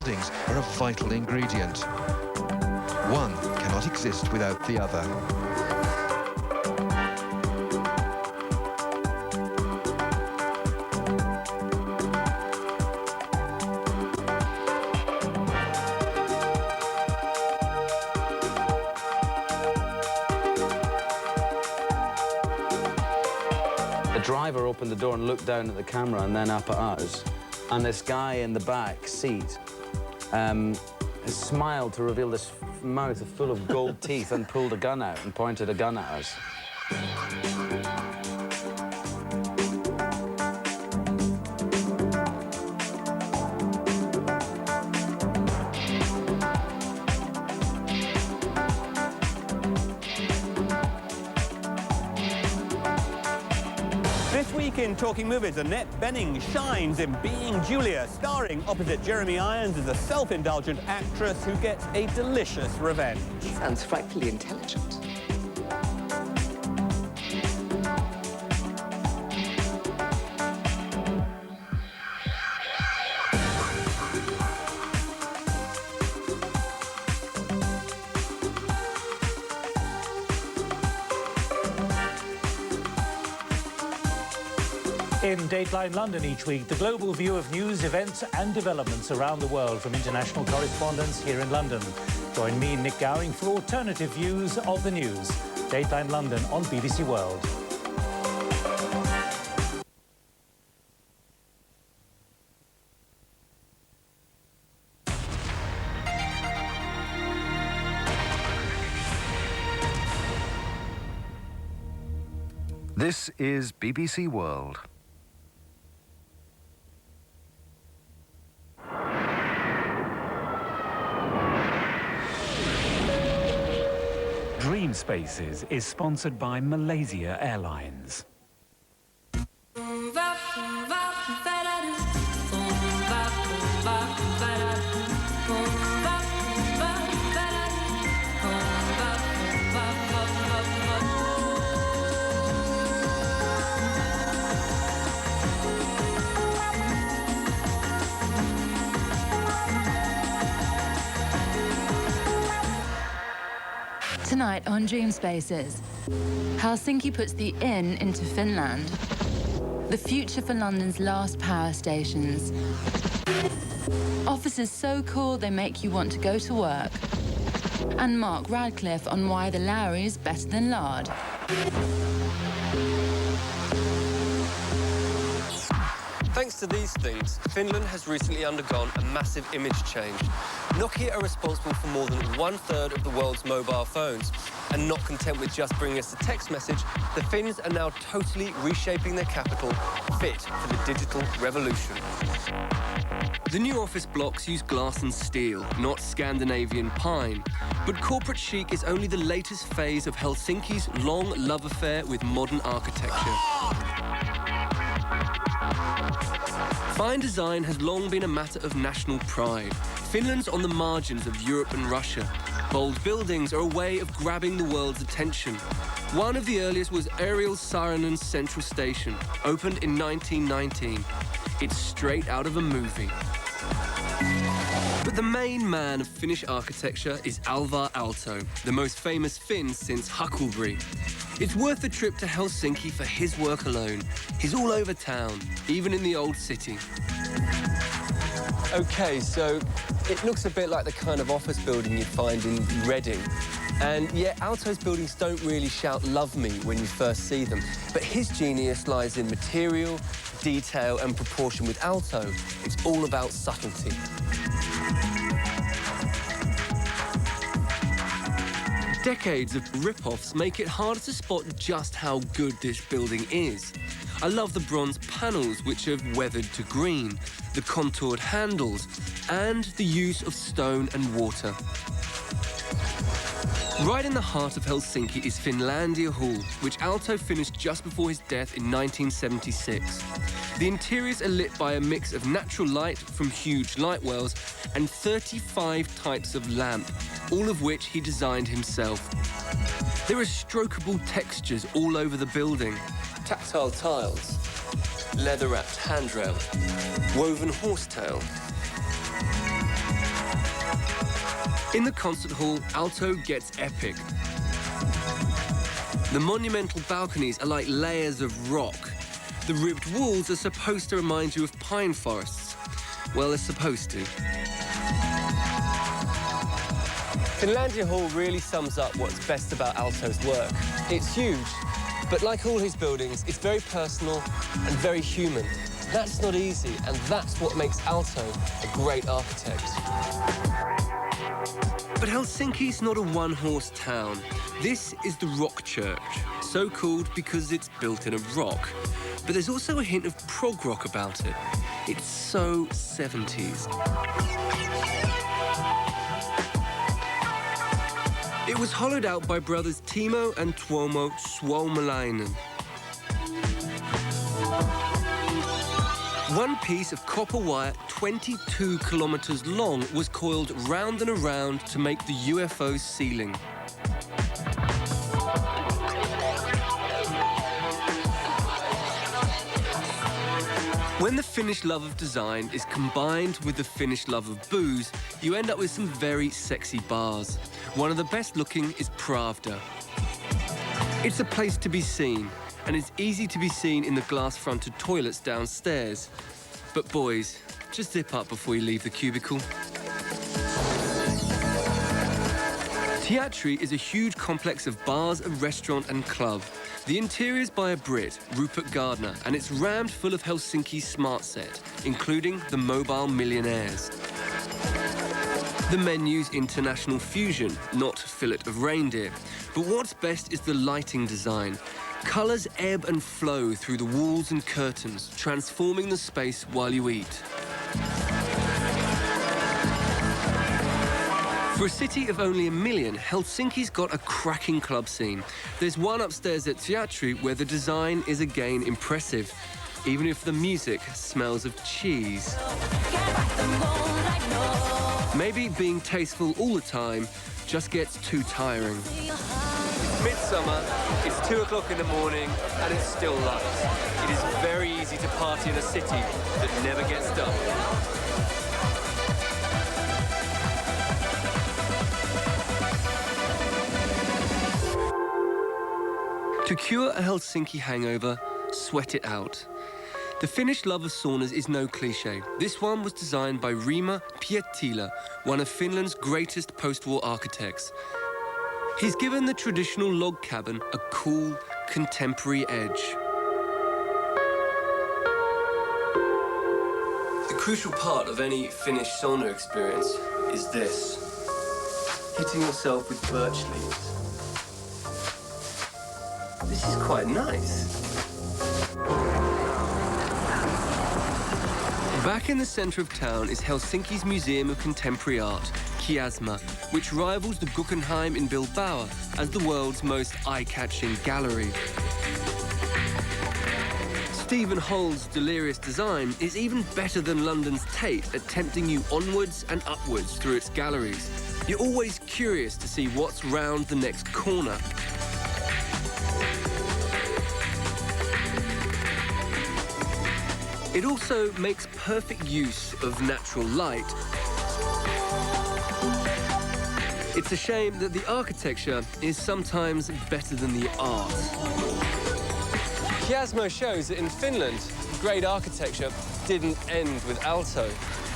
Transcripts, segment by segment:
buildings are a vital ingredient. One cannot exist without the other. The driver opened the door and looked down at the camera and then up at us. And this guy in the back seat smiled to reveal this mouth full of gold teeth and pulled a gun out and pointed a gun at us. This week in Talking Movies, Annette Bening shines in Being Julia, starring opposite Jeremy Irons as a self-indulgent actress who gets a delicious revenge. Sounds frightfully intelligent. In Dateline London each week, the global view of news, events and developments around the world from international correspondents here in London. Join me, Nick Gowing, for alternative views of the news. Dateline London on BBC World. This is BBC World. DreamSpaces is sponsored by Malaysia Airlines. Tonight on DreamSpaces, Helsinki puts the in into Finland. The future for London's last power stations. Offices so cool they make you want to go to work. And Mark Radcliffe on why the Lowry is better than lard. Thanks to these things, Finland has recently undergone a massive image change. Nokia are responsible for more than 1/3 of the world's mobile phones. And not content with just bringing us a text message, the Finns are now totally reshaping their capital, fit for the digital revolution. The new office blocks use glass and steel, not Scandinavian pine. But corporate chic is only the latest phase of Helsinki's long love affair with modern architecture. Fine design has long been a matter of national pride. Finland's on the margins of Europe and Russia. Bold buildings are a way of grabbing the world's attention. One of the earliest was Ariel Saarinen's Central Station, opened in 1919. It's straight out of a movie. But the main man of Finnish architecture is Alvar Aalto, the most famous Finn since Huckleberry. It's worth the trip to Helsinki for his work alone. He's all over town, even in the old city. OK, so it looks a bit like the kind of office building you'd find in Reading. And yet, Aalto's buildings don't really shout love me when you first see them. But his genius lies in material, detail and proportion. With Aalto, it's all about subtlety. Decades of rip-offs make it harder to spot just how good this building is. I love the bronze panels, which have weathered to green, the contoured handles, and the use of stone and water. Right in the heart of Helsinki is Finlandia Hall, which Aalto finished just before his death in 1976. The interiors are lit by a mix of natural light from huge light wells and 35 types of lamp, all of which he designed himself. There are strokeable textures all over the building. Tactile tiles, leather-wrapped handrail, woven horsetail. In the concert hall, Alto gets epic. The monumental balconies are like layers of rock. The ribbed walls are supposed to remind you of pine forests. Well, they're supposed to. Finlandia Hall really sums up what's best about Alto's work. It's huge, but like all his buildings, it's very personal and very human. That's not easy, and that's what makes Alto a great architect. But Helsinki's not a one-horse town. This is the Rock Church, so called because it's built in a rock. But there's also a hint of prog rock about it. It's so 70s. It was hollowed out by brothers Timo and Tuomo Suomalainen. One piece of copper wire 22 kilometers long was coiled round and around to make the UFO's ceiling. When the Finnish love of design is combined with the Finnish love of booze, you end up with some very sexy bars. One of the best looking is Pravda. It's a place to be seen, and it's easy to be seen in the glass-fronted toilets downstairs. But boys, just zip up before you leave the cubicle. Teatri is a huge complex of bars, a restaurant and club. The interior's by a Brit, Rupert Gardner, and it's rammed full of Helsinki's smart set, including the mobile millionaires. The menu's international fusion, not fillet of reindeer. But what's best is the lighting design. Colours ebb and flow through the walls and curtains, transforming the space while you eat. For a city of only 1 million, Helsinki's got a cracking club scene. There's one upstairs at Teatri where the design is again impressive, even if the music smells of cheese. Maybe being tasteful all the time just gets too tiring. Midsummer, it's 2 o'clock in the morning and it's still light. It is very easy to party in a city that never gets dark. To cure a Helsinki hangover, sweat it out. The Finnish love of saunas is no cliché. This one was designed by Rima Pietilä, one of Finland's greatest post-war architects. He's given the traditional log cabin a cool, contemporary edge. The crucial part of any Finnish sauna experience is this: hitting yourself with birch leaves. This is quite nice. Back in the centre of town is Helsinki's Museum of Contemporary Art, Kiasma, which rivals the Guggenheim in Bilbao as the world's most eye-catching gallery. Stephen Holl's delirious design is even better than London's Tate at tempting you onwards and upwards through its galleries. You're always curious to see what's round the next corner. It also makes perfect use of natural light. It's a shame that the architecture is sometimes better than the art. Kiasma shows that in Finland, great architecture didn't end with Alto.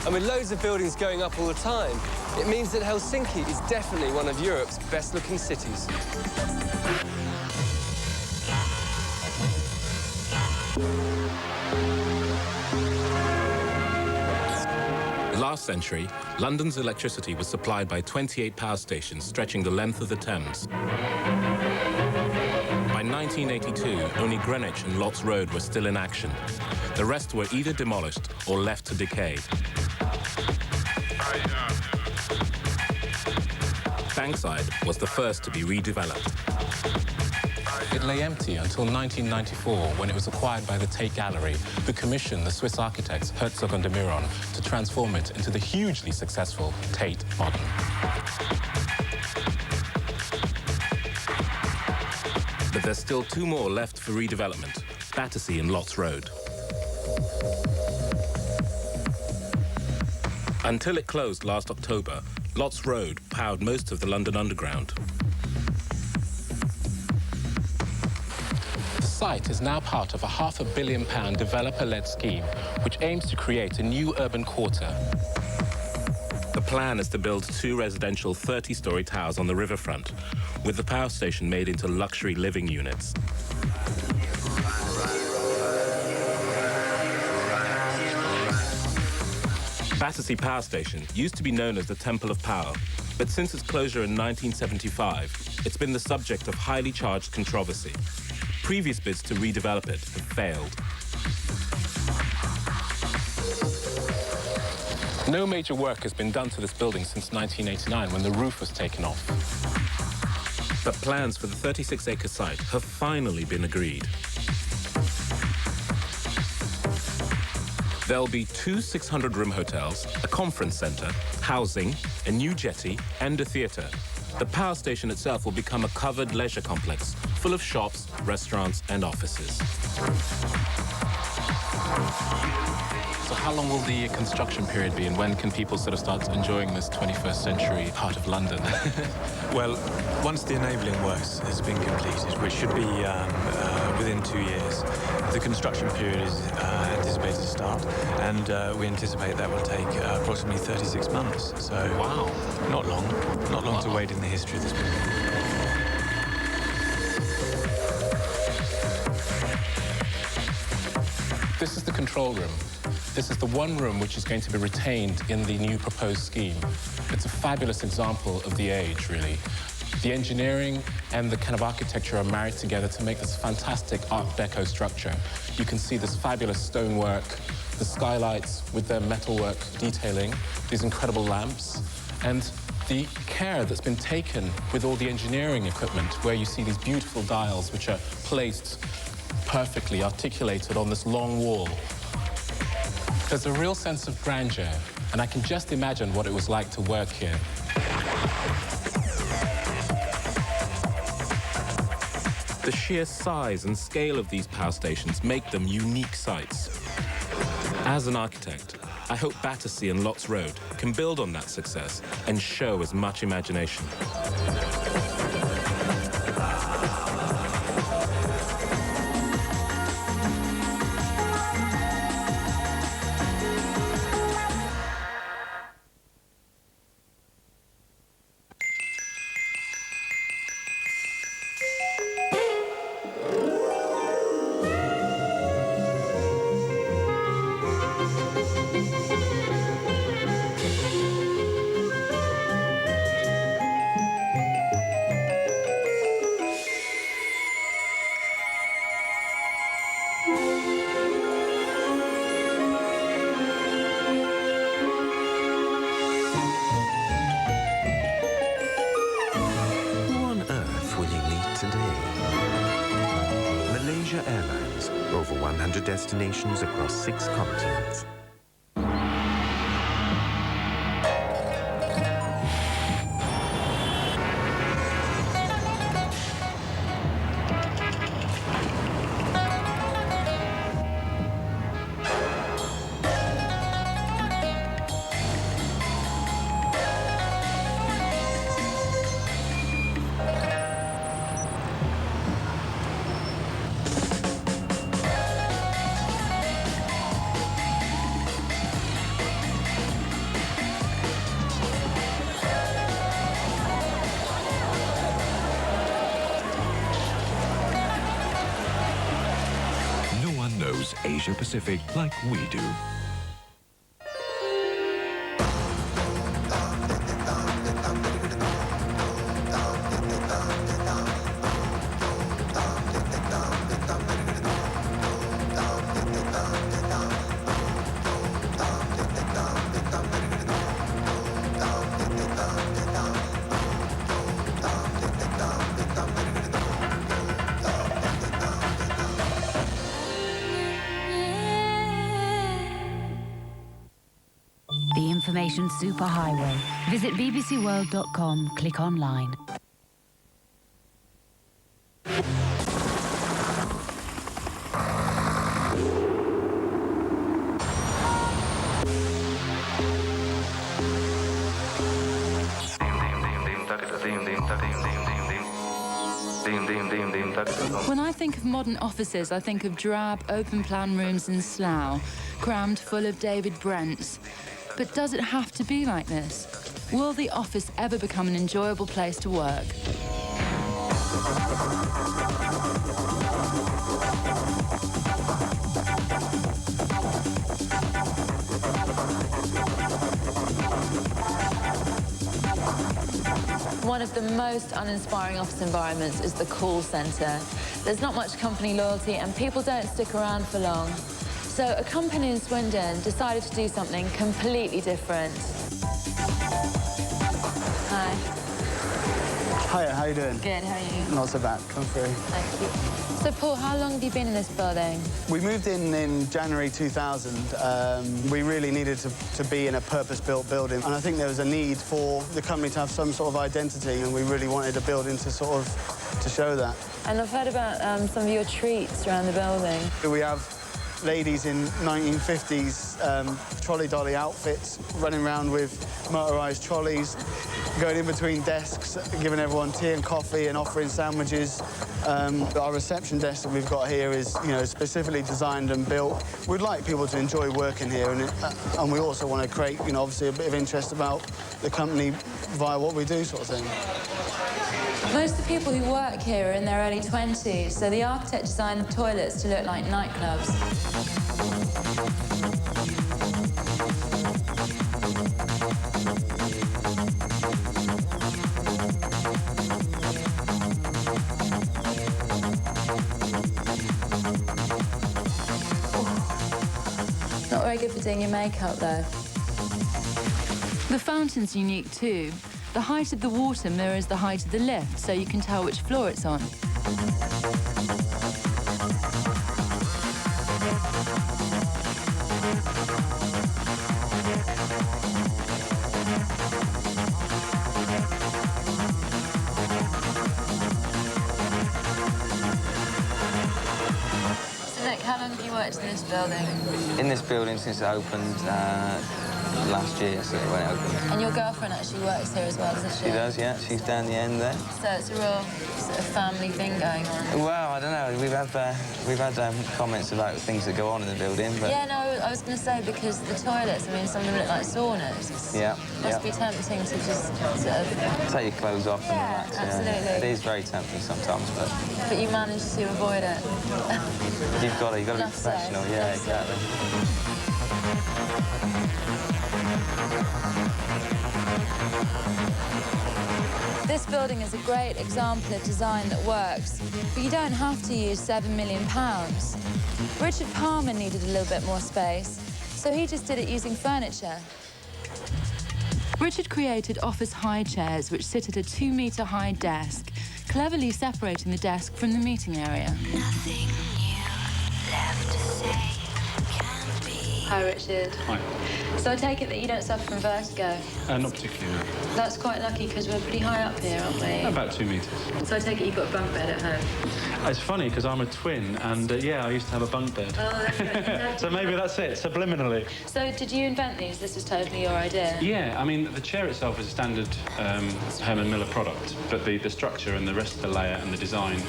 And with loads of buildings going up all the time, it means that Helsinki is definitely one of Europe's best-looking cities. Last century, London's electricity was supplied by 28 power stations stretching the length of the Thames. By 1982, only Greenwich and Lots Road were still in action. The rest were either demolished or left to decay. Bankside was the first to be redeveloped. It lay empty until 1994, when it was acquired by the Tate Gallery, who commissioned the Swiss architects Herzog and de Meuron to transform it into the hugely successful Tate Modern. But there's still 2 more left for redevelopment, Battersea and Lots Road. Until it closed last October, Lots Road powered most of the London Underground. The site is now part of a £500 million developer-led scheme which aims to create a new urban quarter. The plan is to build 2 residential 30-storey towers on the riverfront, with the power station made into luxury living units. Battersea Power Station used to be known as the Temple of Power, but since its closure in 1975, it's been the subject of highly charged controversy. Previous bids to redevelop it have failed. No major work has been done to this building since 1989, when the roof was taken off. But plans for the 36-acre site have finally been agreed. There'll be 2 600-room hotels, a conference centre, housing, a new jetty, and a theatre. The power station itself will become a covered leisure complex full of shops, restaurants, and offices. So how long will the construction period be, and when can people sort of start enjoying this 21st century part of London? Well, once the enabling works has been completed, which should be within 2 years, the construction period is anticipated to start, and we anticipate that will take approximately 36 months. So, wow, not long to wait in the history of this building. This is the control room. This is the one room which is going to be retained in the new proposed scheme. It's a fabulous example of the age, really. The engineering and the kind of architecture are married together to make this fantastic Art Deco structure. You can see this fabulous stonework, the skylights with their metalwork detailing, these incredible lamps, and the care that's been taken with all the engineering equipment, where you see these beautiful dials which are placed perfectly articulated on this long wall. There's a real sense of grandeur, and I can just imagine what it was like to work here. The sheer size and scale of these power stations make them unique sites. As an architect, I hope Battersea and Lots Road can build on that success and show as much imagination. Airlines, over 100 destinations across 6 continents. Asia Pacific like we do. Information superhighway. Visit bbcworld.com, click online. When I think of modern offices, I think of drab, open-plan rooms in Slough, crammed full of David Brents. But does it have to be like this? Will the office ever become an enjoyable place to work? One of the most uninspiring office environments is the call centre. There's not much company loyalty and people don't stick around for long. So a company in Swindon decided to do something completely different. Hi. Hiya, how you doing? Good, how are you? Not so bad, come through. Thank you. So Paul, how long have you been in this building? We moved in January 2000. We really needed to be in a purpose-built building, and I think there was a need for the company to have some sort of identity, and we really wanted a building to show that. And I've heard about some of your treats around the building. We have ladies in 1950s trolley dolly outfits running around with motorised trolleys, going in between desks, giving everyone tea and coffee and offering sandwiches. Our reception desk that we've got here is, specifically designed and built. We'd like people to enjoy working here, and we also want to create, obviously a bit of interest about the company via what we do, sort of thing. Most of the people who work here are in their early 20s, so the architect designed the toilets to look like nightclubs. Not very good for doing your makeup, though. The fountain's unique, too. The height of the water mirrors the height of the lift, so you can tell which floor it's on. So Nick, how long have you worked in this building? In this building since it opened last year, so when it opened. And your girlfriend actually works here as well, doesn't she? She does, yeah. She's down the end there. So it's a real sort of family thing going on. Well, I don't know. We've had comments about things that go on in the building, but... Yeah, no, I was going to say, because the toilets, I mean, some of them look like saunas. Yeah, Must be tempting to just sort of... take your clothes off and relax. Absolutely. Yeah. It is very tempting sometimes, but... But you manage to avoid it. You've got to be professional. Yeah, exactly. This building is a great example of design that works, but you don't have to use £7 million. Richard Palmer needed a little bit more space, so he just did it using furniture. Richard created office high chairs which sit at a 2-metre-high desk, cleverly separating the desk from the meeting area. Nothing new left to say can be. Hi, Richard. Hi. So I take it that you don't suffer from vertigo? Not particularly, no. That's quite lucky, because we're pretty high up here, aren't we? About 2 metres. So I take it you've got a bunk bed at home? It's funny, because I'm a twin, and yeah, I used to have a bunk bed. Oh, that's right. So maybe that's it, subliminally. So did you invent these? This was totally your idea? Yeah, I mean, the chair itself is a standard Herman Miller product, but the structure and the rest of the layout and the design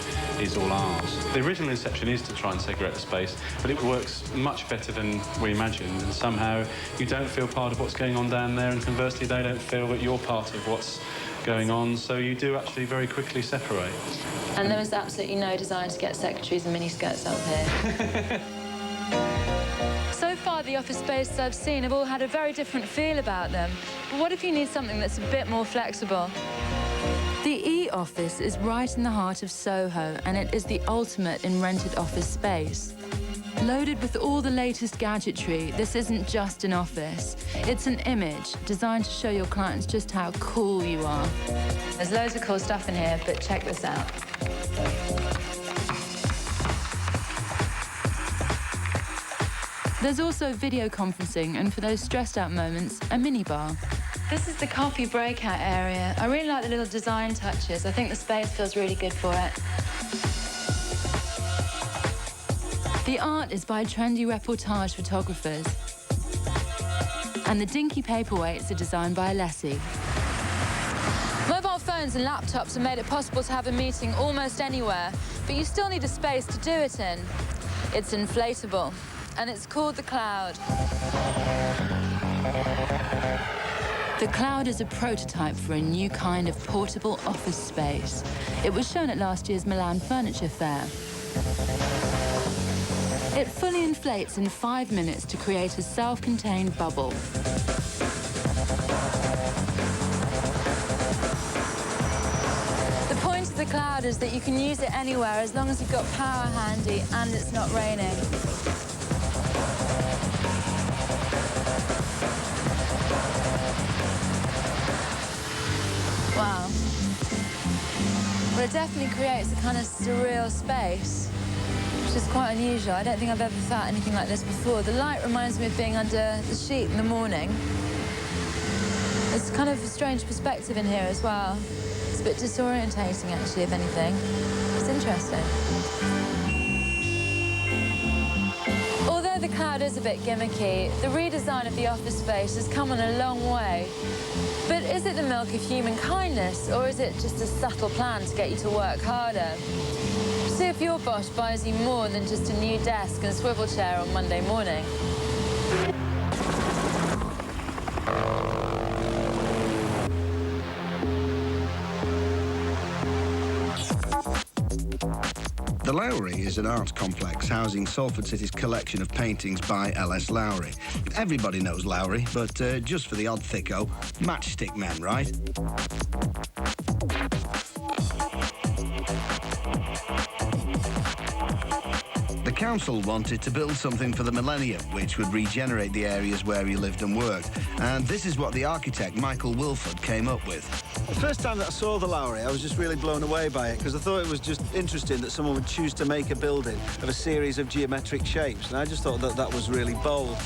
is all ours. The original inception is to try and segregate the space, but it works much better than we imagined, and somehow you don't feel part of what's going on down there, and conversely, they don't feel that you're part of what's going on, so you do actually very quickly separate. And there was absolutely no design to get secretaries and miniskirts up here. So far, the office spaces I've seen have all had a very different feel about them. But what if you need something that's a bit more flexible? The E-office is right in the heart of Soho, and it is the ultimate in rented office space. Loaded with all the latest gadgetry, this isn't just an office. It's an image designed to show your clients just how cool you are. There's loads of cool stuff in here, but check this out. There's also video conferencing, and for those stressed out moments, a minibar. This is the coffee breakout area. I really like the little design touches. I think the space feels really good for it. The art is by trendy reportage photographers. And the dinky paperweights are designed by Alessi. Mobile phones and laptops have made it possible to have a meeting almost anywhere, but you still need a space to do it in. It's inflatable, and it's called the Cloud. The Cloud is a prototype for a new kind of portable office space. It was shown at last year's Milan Furniture Fair. It fully inflates in 5 minutes to create a self-contained bubble. The point of the Cloud is that you can use it anywhere as long as you've got power handy and it's not raining. Wow. Well, it definitely creates a kind of surreal space, which is quite unusual. I don't think I've ever felt anything like this before. The light reminds me of being under the sheet in the morning. It's kind of a strange perspective in here as well. It's a bit disorientating, actually, if anything. It's interesting. Although the Cloud is a bit gimmicky, the redesign of the office space has come on a long way. But is it the milk of human kindness, or is it just a subtle plan to get you to work harder? See if your boss buys you more than just a new desk and swivel chair on Monday morning. The Lowry is an art complex housing Salford City's collection of paintings by L.S. Lowry. Everybody knows Lowry, but just for the odd thicko, matchstick men, right? The council wanted to build something for the millennium which would regenerate the areas where he lived and worked. And this is what the architect, Michael Wilford, came up with. The first time that I saw the Lowry, I was just really blown away by it, because I thought it was just interesting that someone would choose to make a building of a series of geometric shapes, and I just thought that that was really bold.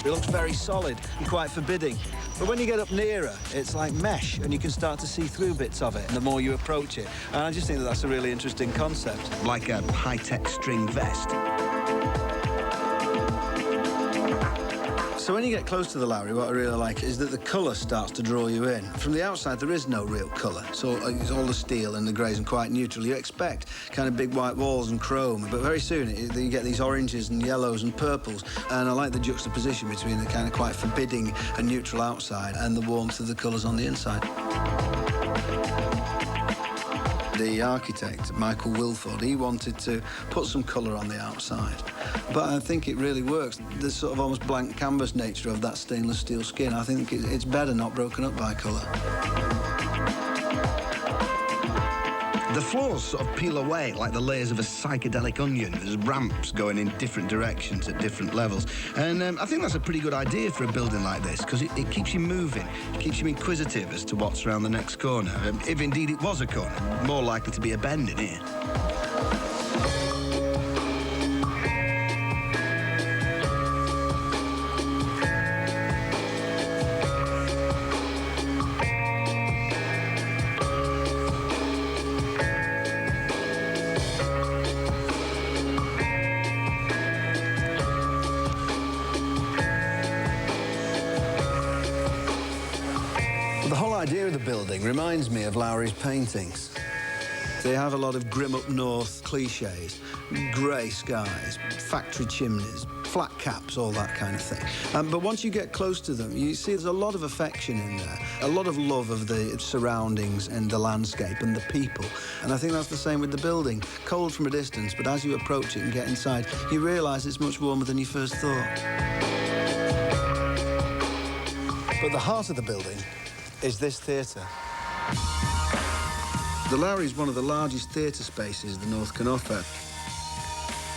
It looks very solid and quite forbidding. But when you get up nearer, it's like mesh, and you can start to see through bits of it the more you approach it. And I just think that that's a really interesting concept. Like a high-tech string vest. So when you get close to the Lowry, what I really like is that the colour starts to draw you in. From the outside, there is no real colour, so it's all the steel and the greys and quite neutral. You expect kind of big white walls and chrome, but very soon you get these oranges and yellows and purples, and I like the juxtaposition between the kind of quite forbidding and neutral outside and the warmth of the colours on the inside. The architect, Michael Wilford, he wanted to put some colour on the outside. But I think it really works. The sort of almost blank canvas nature of that stainless steel skin, I think it's better not broken up by colour. The floors sort of peel away like the layers of a psychedelic onion. There's ramps going in different directions at different levels. And I think that's a pretty good idea for a building like this, because it keeps you moving. It keeps you inquisitive as to what's around the next corner. If indeed it was a corner, more likely to be a bend in here. The whole idea of the building reminds me of Lowry's paintings. They have a lot of grim up north cliches, grey skies, factory chimneys, flat caps, all that kind of thing. But once you get close to them, you see there's a lot of affection in there, a lot of love of the surroundings and the landscape and the people. And I think that's the same with the building. Cold from a distance, but as you approach it and get inside, you realise it's much warmer than you first thought. But the heart of the building is this theatre. The Lowry is one of the largest theatre spaces the North can offer.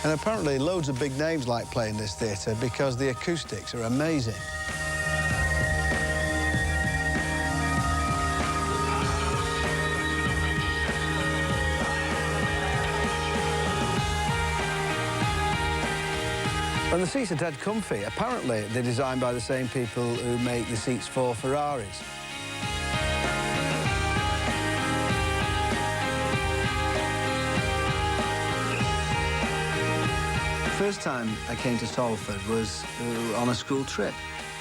And apparently loads of big names like playing this theatre because the acoustics are amazing. And the seats are dead comfy. Apparently they're designed by the same people who make the seats for Ferraris. First time I came to Salford was on a school trip,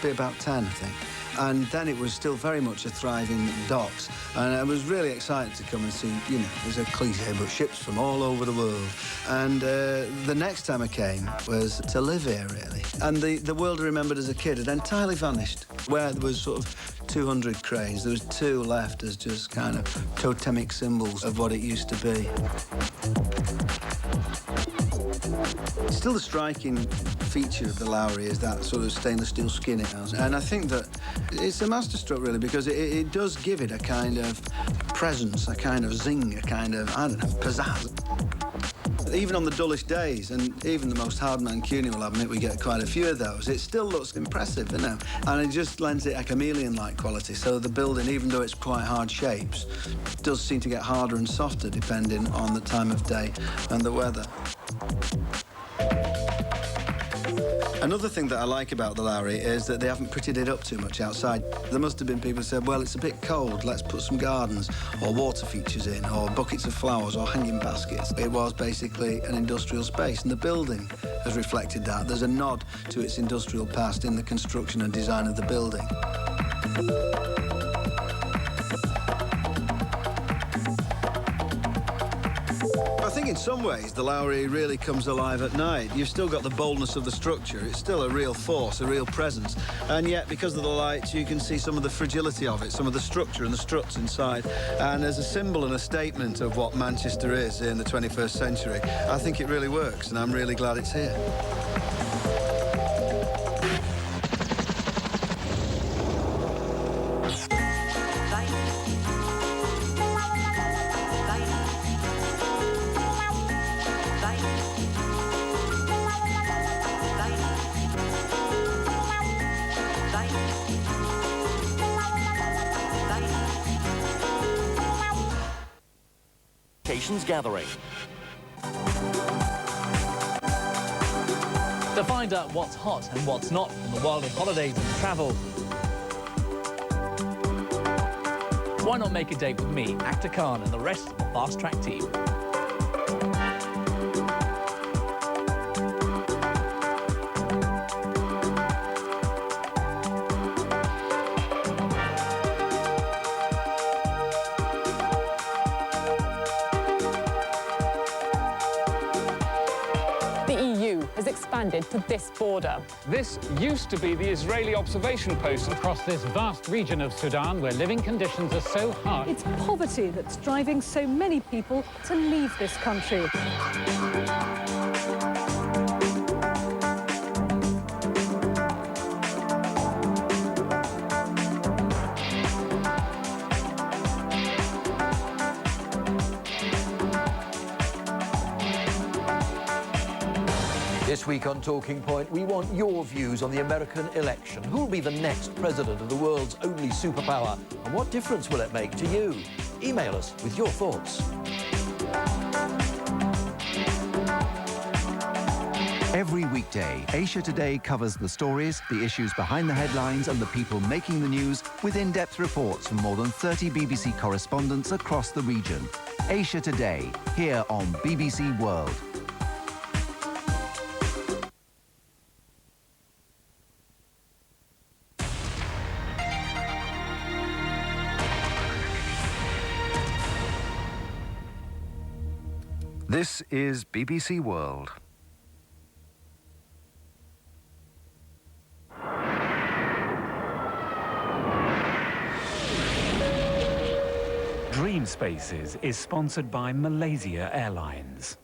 be about 10, I think. And then it was still very much a thriving docks. And I was really excited to come and see, you know, there's a cliche, but ships from all over the world. And the next time I came was to live here, really. And the world I remembered as a kid had entirely vanished. Where there was sort of 200 cranes, there was 2 left as just kind of totemic symbols of what it used to be. Still, the striking feature of the Lowry is that sort of stainless steel skin it has. And I think that it's a masterstroke, really, because it does give it a kind of presence, a kind of zing, a kind of, I don't know, pizzazz. Even on the dullest days, and even the most hard Mancunian will admit we get quite a few of those, it still looks impressive, you know? And it just lends it a chameleon-like quality, so the building, even though it's quite hard shapes, does seem to get harder and softer depending on the time of day and the weather. Another thing that I like about the Lowry is that they haven't prettied it up too much outside. There must have been people who said, well, it's a bit cold, let's put some gardens or water features in, or buckets of flowers or hanging baskets. It was basically an industrial space, and the building has reflected that. There's a nod to its industrial past in the construction and design of the building. I think in some ways the Lowry really comes alive at night. You've still got the boldness of the structure. It's still a real force, a real presence. And yet, because of the lights, you can see some of the fragility of it, some of the structure and the struts inside. And as a symbol and a statement of what Manchester is in the 21st century, I think it really works, and I'm really glad it's here. Gathering. To find out what's hot and what's not in the world of holidays and travel, why not make a date with me, Actor Khan, and the rest of the Fast Track team? To this border. This used to be the Israeli observation post. Across this vast region of Sudan, where living conditions are so hard. It's poverty that's driving so many people to leave this country. This week on Talking Point, we want your views on the American election. Who will be the next president of the world's only superpower? And what difference will it make to you? Email us with your thoughts. Every weekday, Asia Today covers the stories, the issues behind the headlines and the people making the news with in-depth reports from more than 30 BBC correspondents across the region. Asia Today, here on BBC World. This is BBC World. DreamSpaces is sponsored by Malaysia Airlines.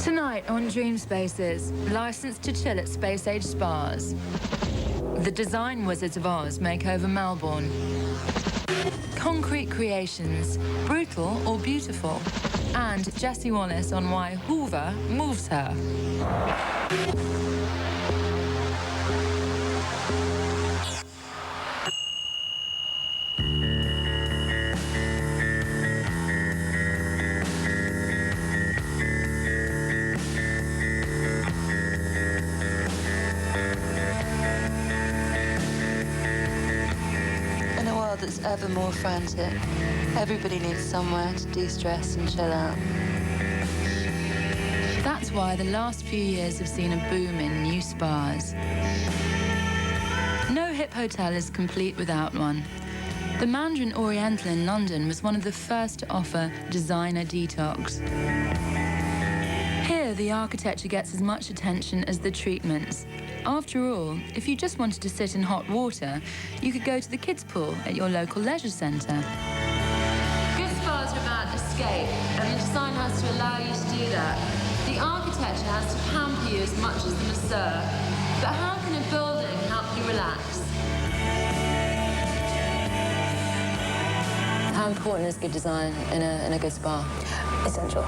Tonight on DreamSpaces, licensed to chill at space-age spas. The Design Wizards of Oz make over Melbourne. Concrete creations, brutal or beautiful. And Jessie Wallace on why Hoover moves her. ever more frantic. Everybody needs somewhere to de-stress and chill out. That's why the last few years have seen a boom in new spas. No hip hotel is complete without one. The Mandarin Oriental in London was one of the first to offer designer detox. Here, the architecture gets as much attention as the treatments. After all, if you just wanted to sit in hot water, you could go to the kids' pool at your local leisure centre. Good spas are about escape, and the design has to allow you to do that. The architecture has to pamper you as much as the masseur. But how can a building help you relax? How important is good design in a good spa? Essential.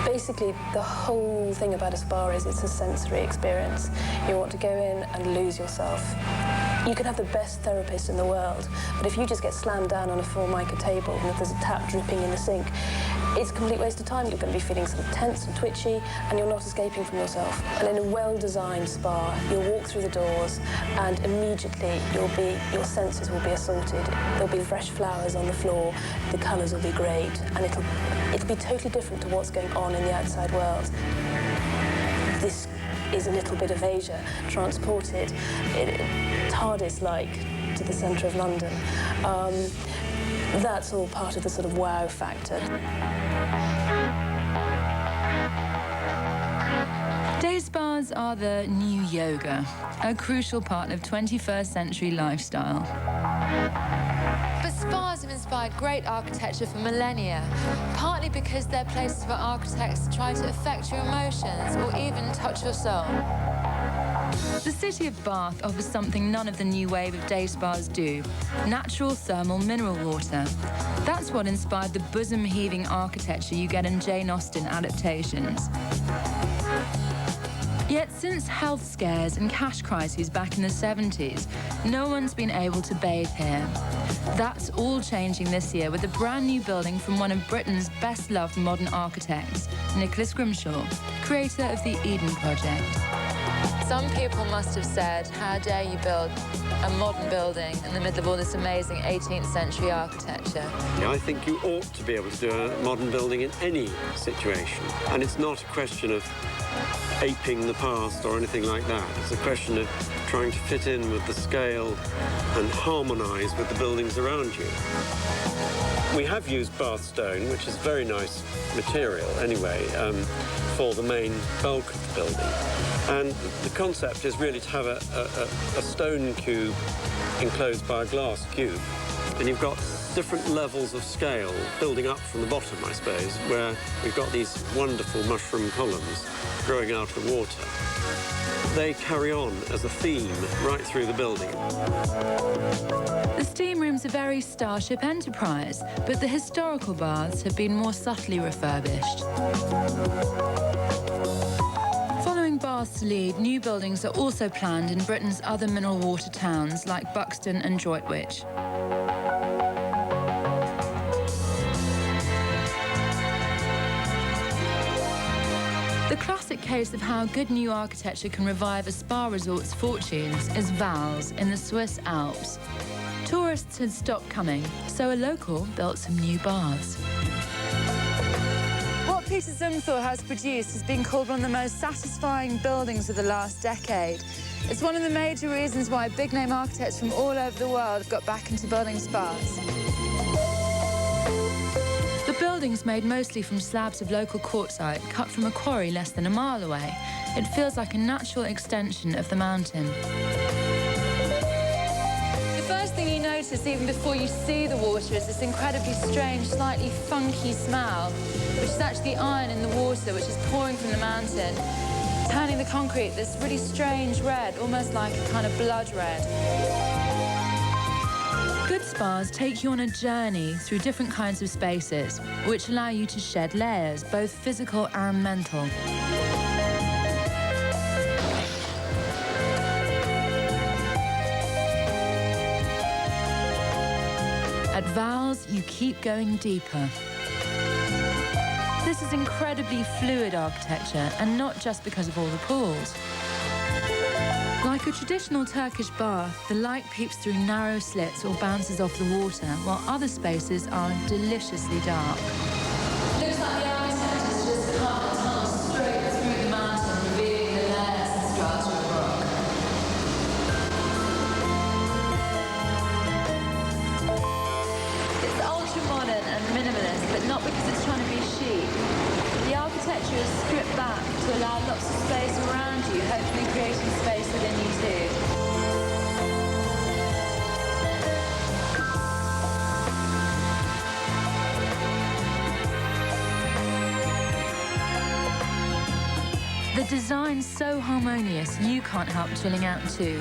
Basically, the whole thing about a spa is it's a sensory experience. You want to go in and lose yourself. You can have the best therapist in the world, but if you just get slammed down on a Formica table and if there's a tap dripping in the sink, it's a complete waste of time. You're going to be feeling sort of tense and twitchy, and you're not escaping from yourself. And in a well-designed spa, you'll walk through the doors, and immediately your senses will be assaulted. There'll be fresh flowers on the floor, the colours will be great, and it'll be totally different to what's going on in the outside world. This is a little bit of Asia transported, TARDIS-like, to the centre of London. That's all part of the sort of wow factor. Day spas are the new yoga, a crucial part of 21st century lifestyle. But spas have inspired great architecture for millennia, partly because they're places where architects try to affect your emotions or even touch your soul. The city of Bath offers something none of the new wave of day spas do: natural thermal mineral water. That's what inspired the bosom-heaving architecture you get in Jane Austen adaptations. Yet since health scares and cash crises back in the 70s, no one's been able to bathe here. That's all changing this year with a brand new building from one of Britain's best-loved modern architects, Nicholas Grimshaw, creator of the Eden Project. Some people must have said, how dare you build a modern building in the middle of all this amazing 18th century architecture? I think you ought to be able to do a modern building in any situation. And it's not a question of aping the past or anything like that. It's a question of trying to fit in with the scale and harmonise with the buildings around you. We have used Bath stone, which is very nice material anyway, for the main bulk of the building. And the concept is really to have a stone cube enclosed by a glass cube. And you've got different levels of scale building up from the bottom, I suppose, where we've got these wonderful mushroom columns growing out of the water. They carry on as a theme right through the building. The steam room's a very Starship Enterprise, but the historical baths have been more subtly refurbished. Following Bath's lead, new buildings are also planned in Britain's other mineral water towns like Buxton and Droitwich. The classic case of how good new architecture can revive a spa resort's fortunes is Val's in the Swiss Alps. Tourists had stopped coming, so a local built some new baths. What Peter Zumthor has produced has been called one of the most satisfying buildings of the last decade. It's one of the major reasons why big-name architects from all over the world got back into building spas. The building's made mostly from slabs of local quartzite cut from a quarry less than a mile away. It feels like a natural extension of the mountain. The first thing you notice, even before you see the water, is this incredibly strange, slightly funky smell, which is actually iron in the water, which is pouring from the mountain, turning the concrete this really strange red, almost like a kind of blood red. Good spas take you on a journey through different kinds of spaces, which allow you to shed layers, both physical and mental. At Val's, you keep going deeper. This is incredibly fluid architecture, and not just because of all the pools. Like a traditional Turkish bath, the light peeps through narrow slits or bounces off the water, while other spaces are deliciously dark. Looks like the architect has just carved a tunnel straight through the mountain, revealing the layers and strata of rock. It's ultra-modern and minimalist, but not because it's trying to be chic. The architecture is stripped back to allow lots of space around you, hopefully creating space within you too. The design's so harmonious, you can't help chilling out too.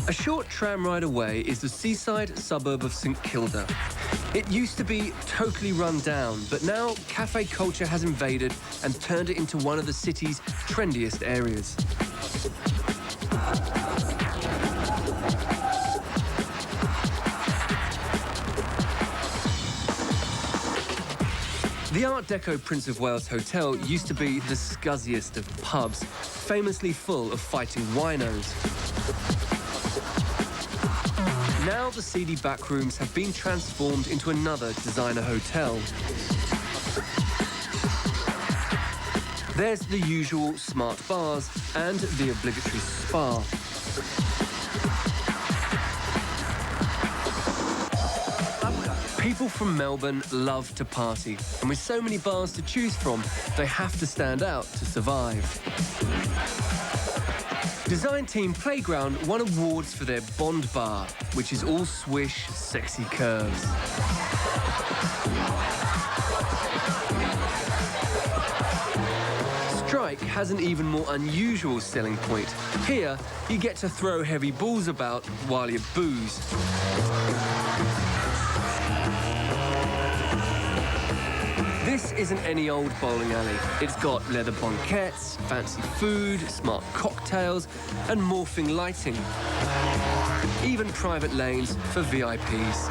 A short tram ride away is the seaside suburb of St Kilda. It used to be totally run down, but now cafe culture has invaded and turned it into one of the city's trendiest areas. The Art Deco Prince of Wales Hotel used to be the scuzziest of pubs, famously full of fighting winos. Now the seedy back rooms have been transformed into another designer hotel. There's the usual smart bars and the obligatory spa. People from Melbourne love to party, and with so many bars to choose from, they have to stand out to survive. Design team Playground won awards for their Bond bar, which is all swish, sexy curves. Strike has an even more unusual selling point. Here, you get to throw heavy balls about while you booze. This isn't any old bowling alley. It's got leather banquettes, fancy food, smart cocktails, and morphing lighting. Even private lanes for VIPs.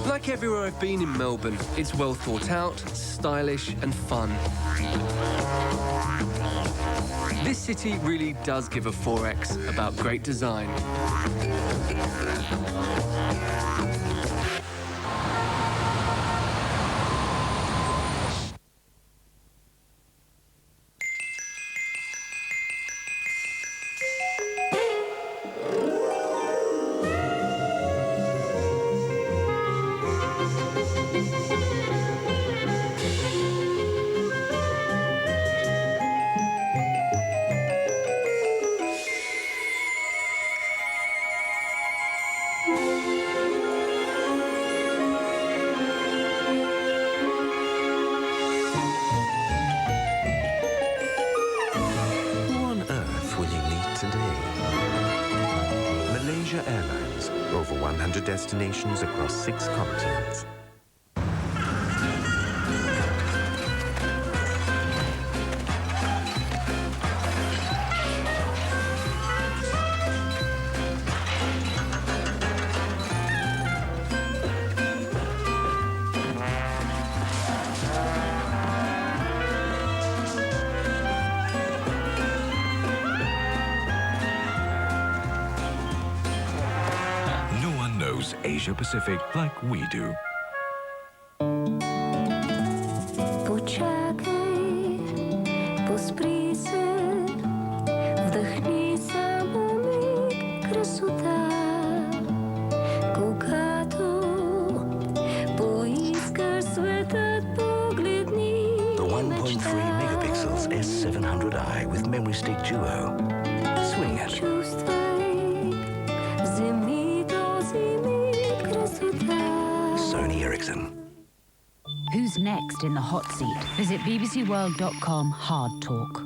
Like everywhere I've been in Melbourne, it's well thought out, stylish, and fun. This city really does give a 4X about great design. Over 100 destinations across 6 continents. Asia Pacific like we do. The 1.3 megapixels S700i with memory stick duo. Swing it. Sony Ericsson. Who's next in the hot seat? Visit bbcworld.com Hard Talk.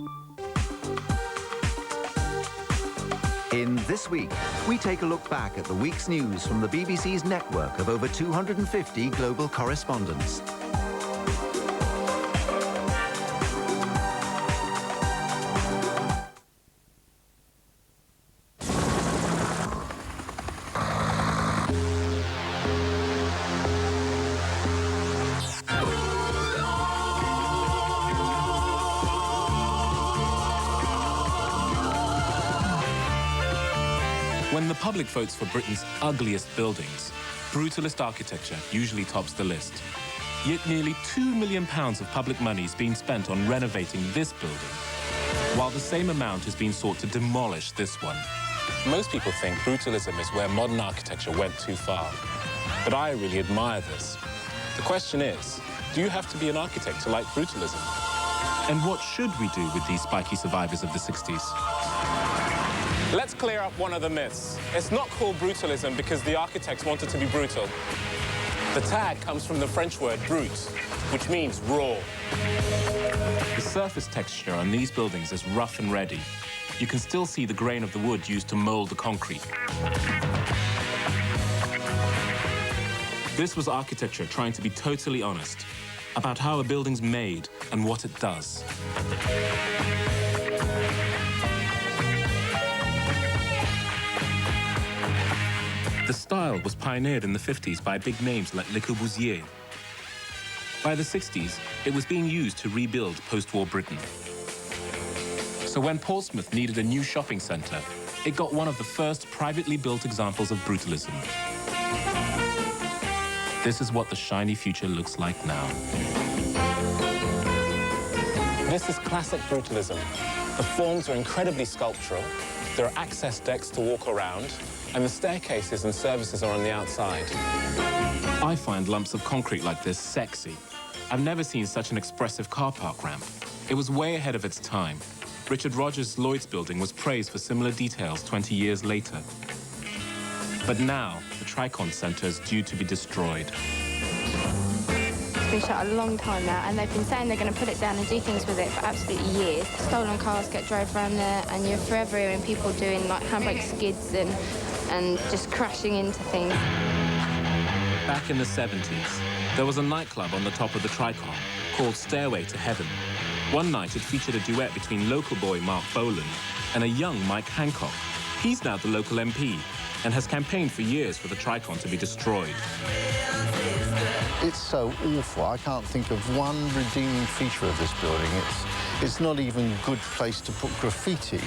In This Week, we take a look back at the week's news from the BBC's network of over 250 global correspondents. When the public votes for Britain's ugliest buildings, brutalist architecture usually tops the list. Yet nearly £2 million of public money is being spent on renovating this building, while the same amount is being sought to demolish this one. Most people think brutalism is where modern architecture went too far. But I really admire this. The question is, do you have to be an architect to like brutalism? And what should we do with these spiky survivors of the 60s? Let's clear up one of the myths. It's not called brutalism because the architects wanted to be brutal. The tag comes from the French word brut, which means raw. The surface texture on these buildings is rough and ready. You can still see the grain of the wood used to mold the concrete. This was architecture trying to be totally honest about how a building's made and what it does. The style was pioneered in the 50s by big names like Le Corbusier. By the 60s, it was being used to rebuild post-war Britain. So when Portsmouth needed a new shopping centre, it got one of the first privately built examples of brutalism. This is what the shiny future looks like now. This is classic brutalism. The forms are incredibly sculptural. There are access decks to walk around, and the staircases and services are on the outside. I find lumps of concrete like this sexy. I've never seen such an expressive car park ramp. It was way ahead of its time. Richard Rogers' Lloyd's building was praised for similar details 20 years later. But now, the Tricon Centre is due to be destroyed. It's been shut a long time now, and they've been saying they're going to put it down and do things with it for absolutely years. Stolen cars get drove around there, and you're forever hearing people doing like handbrake skids and just crashing into things. Back in the 70s, there was a nightclub on the top of the Tricon called Stairway to Heaven. One night, it featured a duet between local boy Mark Boland and a young Mike Hancock. He's now the local MP and has campaigned for years for the Tricon to be destroyed. It's so awful. I can't think of one redeeming feature of this building. It's not even a good place to put graffiti.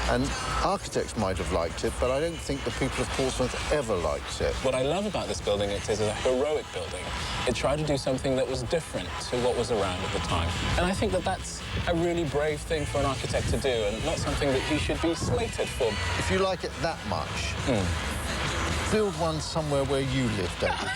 And architects might have liked it, but I don't think the people of Portsmouth ever liked it. What I love about this building is it's a heroic building. It tried to do something that was different to what was around at the time. And I think that that's a really brave thing for an architect to do, and not something that he should be slated for. If you like it that much, build one somewhere where you live, David.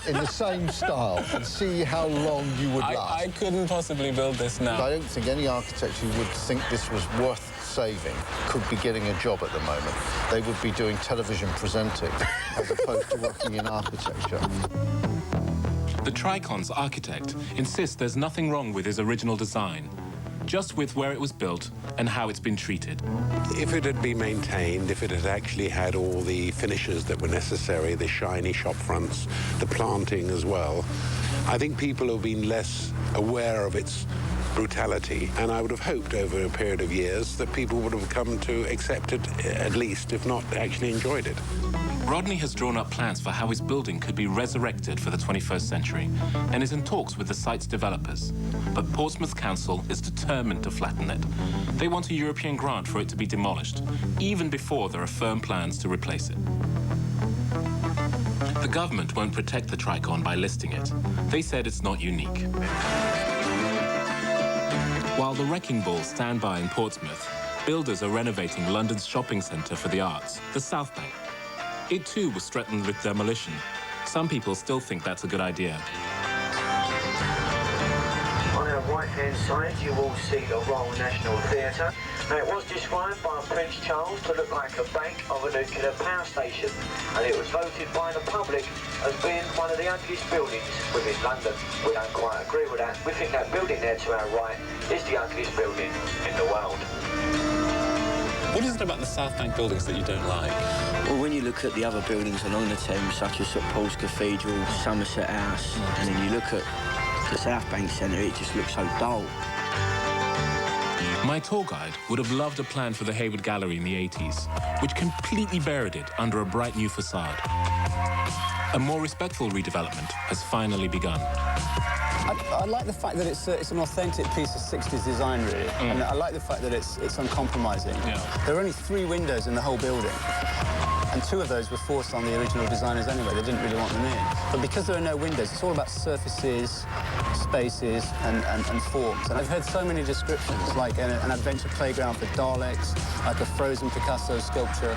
In the same style, and see how long you would last. I couldn't possibly build this now. I don't think any architect who would think this was worth saving could be getting a job at the moment. They would be doing television presenting as opposed to working in architecture. The Tricon's architect insists there's nothing wrong with his original design, just with where it was built and how it's been treated. If it had been maintained, if it had actually had all the finishes that were necessary, the shiny shop fronts, the planting as well, I think people have been less aware of its brutality, and I would have hoped over a period of years that people would have come to accept it, at least, if not actually enjoyed it. Rodney has drawn up plans for how his building could be resurrected for the 21st century and is in talks with the site's developers. But Portsmouth Council is determined to flatten it. They want a European grant for it to be demolished, even before there are firm plans to replace it. The government won't protect the Tricon by listing it. They said it's not unique. While the wrecking balls stand by in Portsmouth, builders are renovating London's shopping centre for the arts, the South Bank. It too was threatened with demolition. Some people still think that's a good idea. On our right-hand side, you will see the Royal National Theatre. Now, it was described by Prince Charles to look like a bank of a nuclear power station, and it was voted by the public as being one of the ugliest buildings within London. We don't quite agree with that. We think that building there to our right is the ugliest building in the world. What is it about the South Bank buildings that you don't like? Well, when you look at the other buildings along the Thames, such as St Paul's Cathedral, Somerset House, and then you look at the South Bank Centre, it just looks so dull. My tour guide would have loved a plan for the Hayward Gallery in the 80s, which completely buried it under a bright new facade. A more respectful redevelopment has finally begun. I like the fact that it's an authentic piece of 60s design, really. And I like the fact that it's uncompromising. Yeah. There are only 3 windows in the whole building. And 2 of those were forced on the original designers anyway. They didn't really want them in. But because there are no windows, it's all about surfaces, spaces, and forms. And I've heard so many descriptions, like an adventure playground for Daleks, like a frozen Picasso sculpture.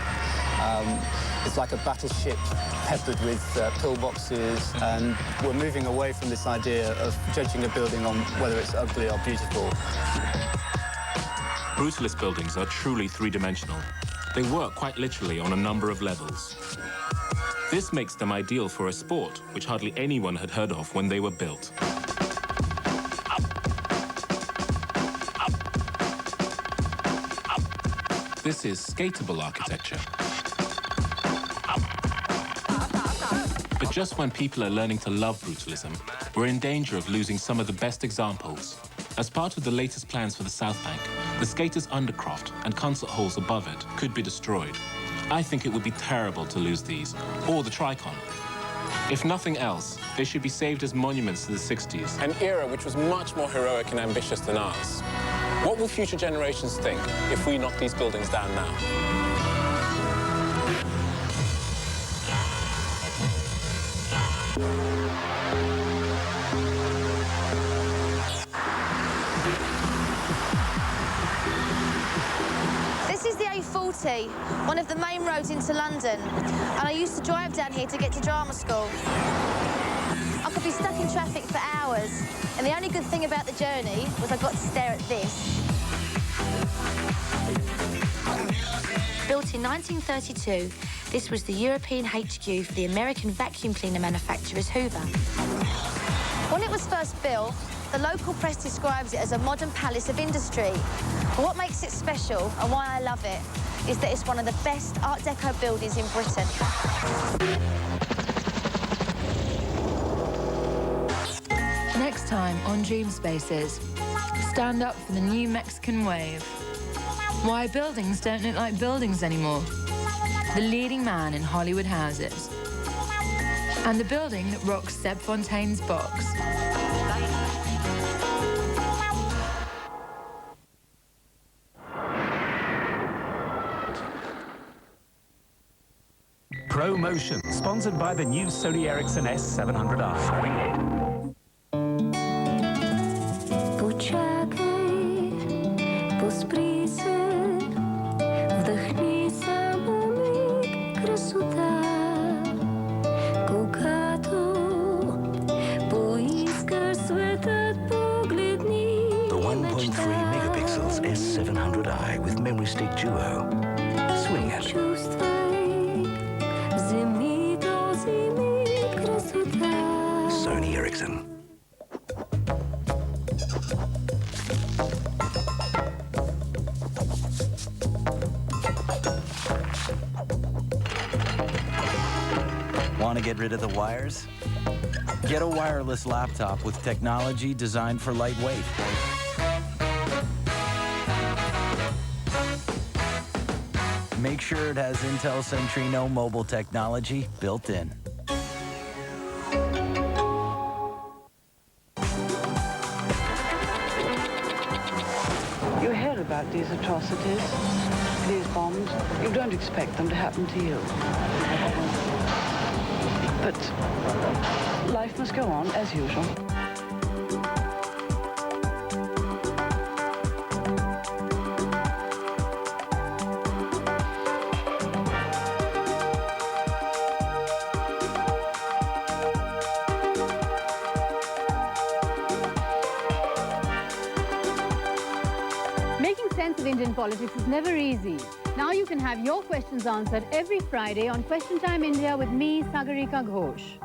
It's like a battleship peppered with pillboxes, and we're moving away from this idea of judging a building on whether it's ugly or beautiful. Brutalist buildings are truly three-dimensional. They work quite literally on a number of levels. This makes them ideal for a sport which hardly anyone had heard of when they were built. This is skatable architecture. But just when people are learning to love brutalism, we're in danger of losing some of the best examples. As part of the latest plans for the South Bank, the skaters' undercroft and concert halls above it could be destroyed. I think it would be terrible to lose these, or the Tricon. If nothing else, they should be saved as monuments to the 60s. An era which was much more heroic and ambitious than ours. What will future generations think if we knock these buildings down now? This is the A40, one of the main roads into London, and I used to drive down here to get to drama school. I could be stuck in traffic for hours, and the only good thing about the journey was I got to stare at this. Built in 1932, this was the European HQ for the American vacuum cleaner manufacturers Hoover. When it was first built, the local press describes it as a modern palace of industry. But what makes it special, and why I love it, is that it's one of the best Art Deco buildings in Britain. Next time on DreamSpaces, stand up for the new Mexican wave. Why buildings don't look like buildings anymore. The leading man in Hollywood houses. And the building that rocks Seb Fontaine's box. ProMotion, sponsored by the new Sony Ericsson S700i. The 1.3 megapixels S700i with memory stick duo. Swing it. Sony Ericsson. Want to get rid of the wires? Get a wireless laptop with technology designed for lightweight. Make sure it has Intel Centrino mobile technology built in. You hear about these atrocities, these bombs. You don't expect them to happen to you. But life must go on as usual. Making sense of Indian politics is never easy. Now you can have your questions answered every Friday on Question Time India with me, Sagarika Ghosh.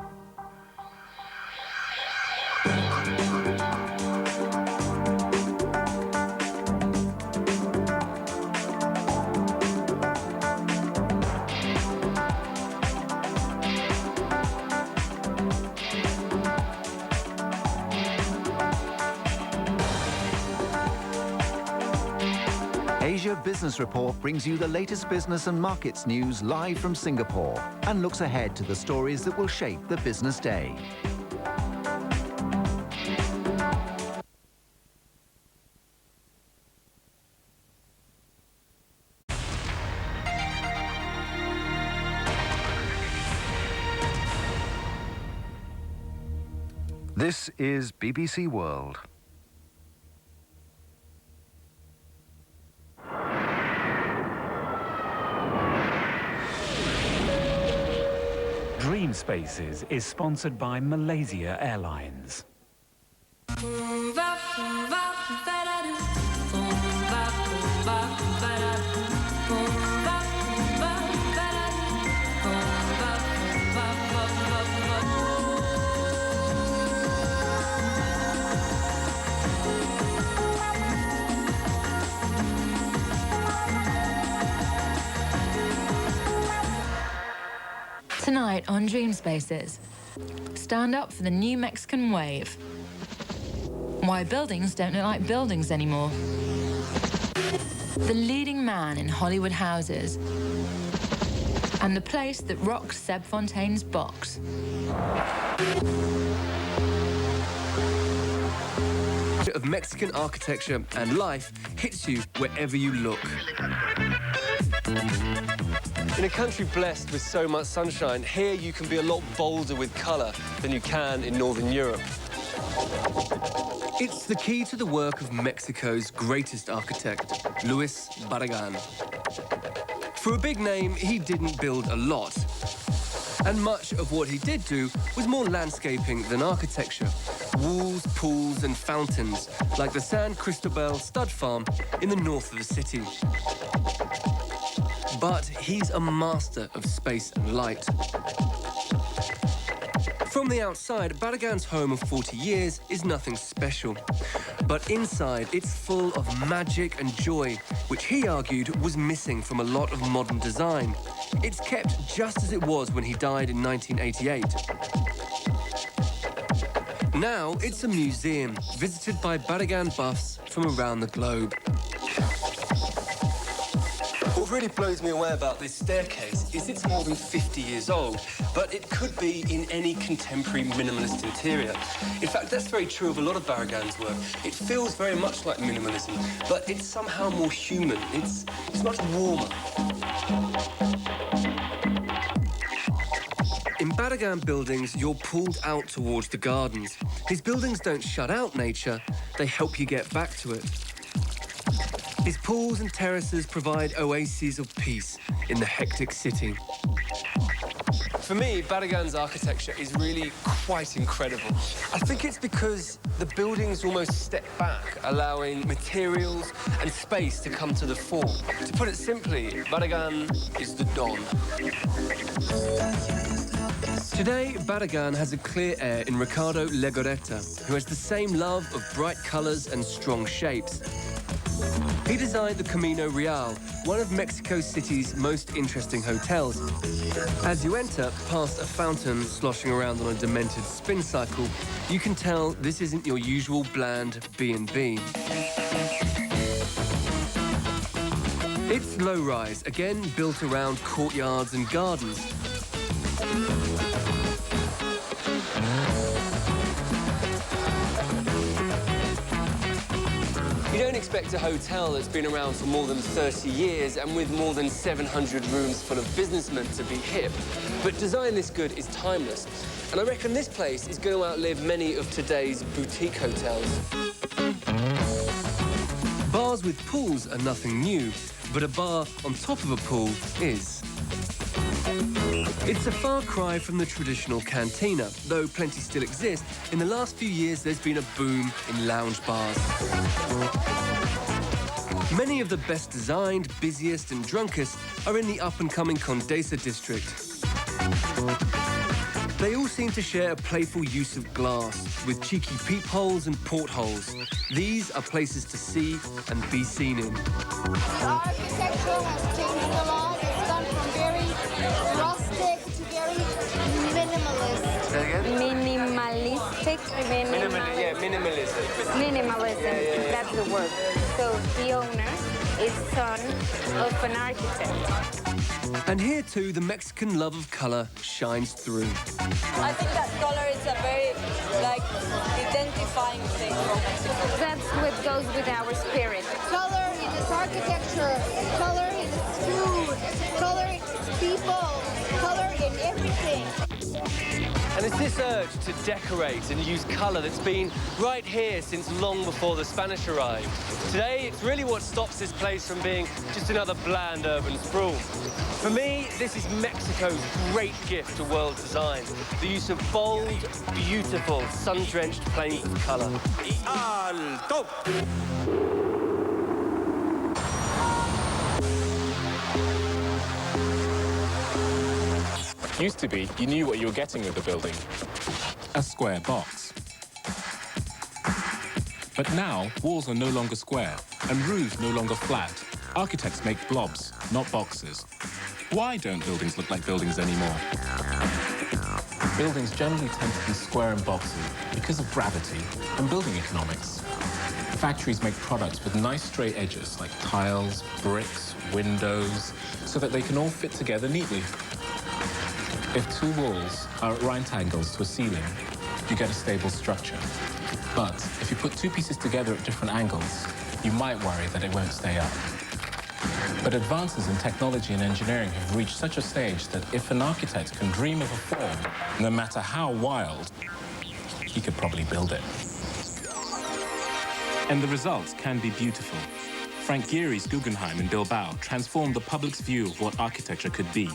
Asia Business Report brings you the latest business and markets news live from Singapore and looks ahead to the stories that will shape the business day. This is BBC World. DreamSpaces is sponsored by Malaysia Airlines. Tonight on DreamSpaces, stand up for the new Mexican wave. Why buildings don't look like buildings anymore. The leading man in Hollywood houses. And the place that rocks Seb Fontaine's box. Of Mexican architecture and life hits you wherever you look. In a country blessed with so much sunshine, here you can be a lot bolder with colour than you can in Northern Europe. It's the key to the work of Mexico's greatest architect, Luis Barragán. For a big name, he didn't build a lot. And much of what he did do was more landscaping than architecture. Walls, pools and fountains, like the San Cristobal stud farm in the north of the city. But he's a master of space and light. From the outside, Barragán's home of 40 years is nothing special. But inside, it's full of magic and joy, which he argued was missing from a lot of modern design. It's kept just as it was when he died in 1988. Now, it's a museum, visited by Barragán buffs from around the globe. What really blows me away about this staircase is it's more than 50 years old, but it could be in any contemporary minimalist interior. In fact, that's very true of a lot of Barragán's work. It feels very much like minimalism, but it's somehow more human. It's much warmer. In Barragán buildings, you're pulled out towards the gardens. His buildings don't shut out nature, they help you get back to it. His pools and terraces provide oases of peace in the hectic city. For me, Barragán's architecture is really quite incredible. I think it's because the buildings almost step back, allowing materials and space to come to the fore. To put it simply, Barragán is the Don. Today, Barragán has a clear heir in Ricardo Legorreta, who has the same love of bright colours and strong shapes. He designed the Camino Real, one of Mexico City's most interesting hotels. As you enter, past a fountain sloshing around on a demented spin cycle, you can tell this isn't your usual bland B&B. It's low-rise, again built around courtyards and gardens. You don't expect a hotel that's been around for more than 30 years and with more than 700 rooms full of businessmen to be hip. But design this good is timeless. And I reckon this place is going to outlive many of today's boutique hotels. Bars with pools are nothing new, but a bar on top of a pool is. It's a far cry from the traditional cantina. Though plenty still exist, in the last few years there's been a boom in lounge bars. Many of the best designed, busiest and drunkest are in the up-and-coming Condesa district. They all seem to share a playful use of glass, with cheeky peepholes and portholes. These are places to see and be seen in. The architecture has changed a lot. It's gone from very rustic to very minimalist. Say again? Minimalistic. Minimalism. Minimalism, that's the word. So the owner is son of an architect. And here too, the Mexican love of colour shines through. I think that color is a very, identifying thing from Mexico. That's what goes with our spirit. Color in its architecture, color in its food, color in its people, color in everything. And it's this urge to decorate and use colour that's been right here since long before the Spanish arrived. Today, it's really what stops this place from being just another bland urban sprawl. For me, this is Mexico's great gift to world design, the use of bold, beautiful, sun-drenched planes of colour. Alto! Used to be, you knew what you were getting with the building. A square box. But now, walls are no longer square, and roofs no longer flat. Architects make blobs, not boxes. Why don't buildings look like buildings anymore? Buildings generally tend to be square and boxy because of gravity and building economics. Factories make products with nice straight edges like tiles, bricks, windows, so that they can all fit together neatly. If two walls are at right angles to a ceiling, you get a stable structure. But if you put two pieces together at different angles, you might worry that it won't stay up. But advances in technology and engineering have reached such a stage that if an architect can dream of a form, no matter how wild, he could probably build it. And the results can be beautiful. Frank Gehry's Guggenheim in Bilbao transformed the public's view of what architecture could be.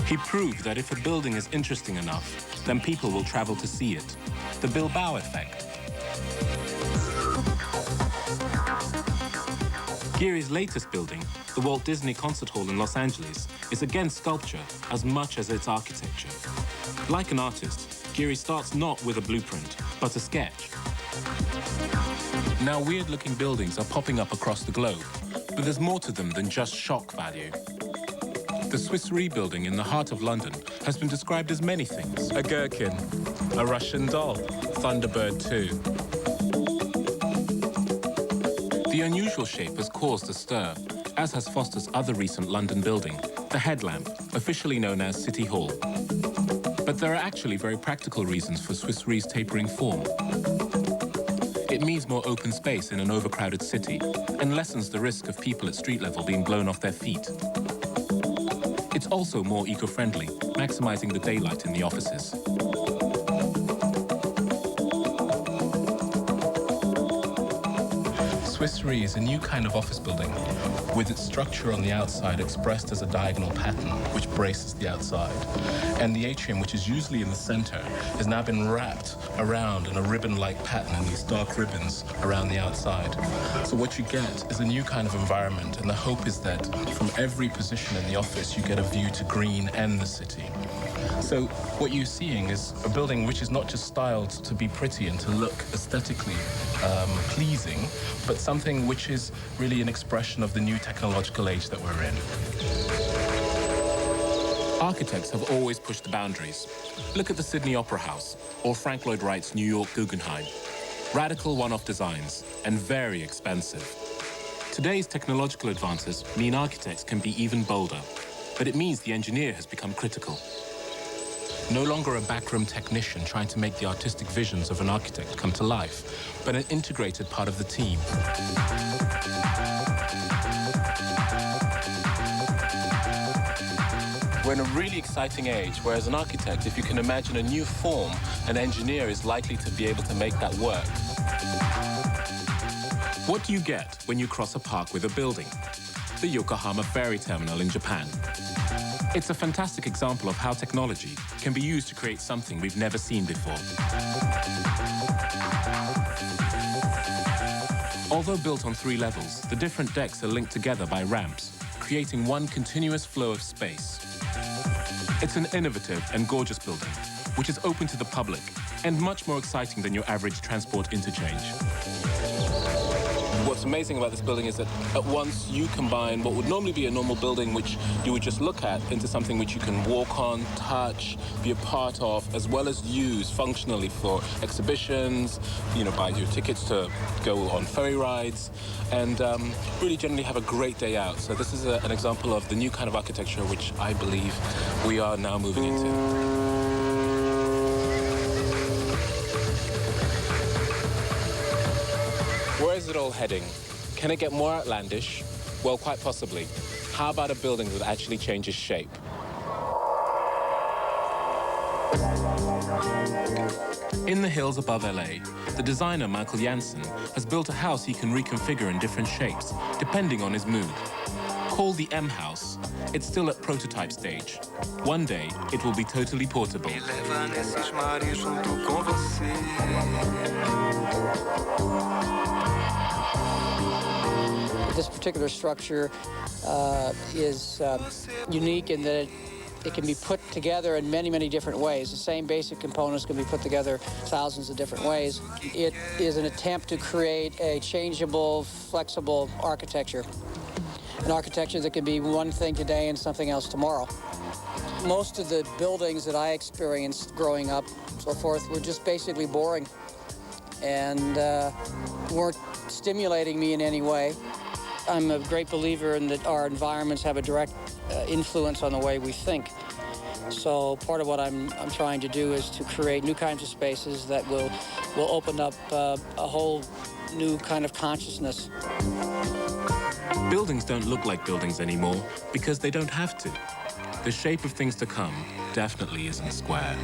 He proved that if a building is interesting enough, then people will travel to see it. The Bilbao effect. Gehry's latest building, the Walt Disney Concert Hall in Los Angeles, is again sculpture as much as it's architecture. Like an artist, Gehry starts not with a blueprint, but a sketch. Now weird-looking buildings are popping up across the globe, but there's more to them than just shock value. The Swiss Re building in the heart of London has been described as many things. A gherkin, a Russian doll, Thunderbird 2. The unusual shape has caused a stir, as has Foster's other recent London building, the Headlamp, officially known as City Hall. But there are actually very practical reasons for Swiss Re's tapering form. It means more open space in an overcrowded city and lessens the risk of people at street level being blown off their feet. It's also more eco-friendly, maximizing the daylight in the offices. Swiss Re is a new kind of office building, with its structure on the outside expressed as a diagonal pattern, which braces the outside. And the atrium, which is usually in the center, has now been wrapped around in a ribbon-like pattern in these dark ribbons around the outside. So what you get is a new kind of environment, and the hope is that from every position in the office, you get a view to green and the city. So what you're seeing is a building which is not just styled to be pretty and to look aesthetically pleasing, but something which is really an expression of the new technological age that we're in. Architects have always pushed the boundaries. Look at the Sydney Opera House, or Frank Lloyd Wright's New York Guggenheim. Radical one-off designs, and very expensive. Today's technological advances mean architects can be even bolder, but it means the engineer has become critical. No longer a backroom technician trying to make the artistic visions of an architect come to life, but an integrated part of the team. We're in a really exciting age, where as an architect, if you can imagine a new form, an engineer is likely to be able to make that work. What do you get when you cross a park with a building? The Yokohama Ferry Terminal in Japan. It's a fantastic example of how technology can be used to create something we've never seen before. Although built on 3 levels, the different decks are linked together by ramps, creating one continuous flow of space. It's an innovative and gorgeous building, which is open to the public and much more exciting than your average transport interchange. What's amazing about this building is that at once you combine what would normally be a normal building which you would just look at into something which you can walk on, touch, be a part of, as well as use functionally for exhibitions, buy your tickets to go on ferry rides, and really generally have a great day out. So this is an example of the new kind of architecture which I believe we are now moving into. Where is it all heading? Can it get more outlandish? Well, quite possibly. How about a building that actually changes shape? In the hills above LA, the designer Michael Janssen has built a house he can reconfigure in different shapes, depending on his mood. Called the M House, it's still at prototype stage. One day, it will be totally portable. This particular structure is unique in that it can be put together in many, many different ways. The same basic components can be put together thousands of different ways. It is an attempt to create a changeable, flexible architecture. An architecture that can be one thing today and something else tomorrow. Most of the buildings that I experienced growing up, so forth, were just basically boring and weren't stimulating me in any way. I'm a great believer in that our environments have a direct influence on the way we think. So part of what I'm trying to do is to create new kinds of spaces that will open up a whole new kind of consciousness. Buildings don't look like buildings anymore because they don't have to. The shape of things to come definitely isn't square.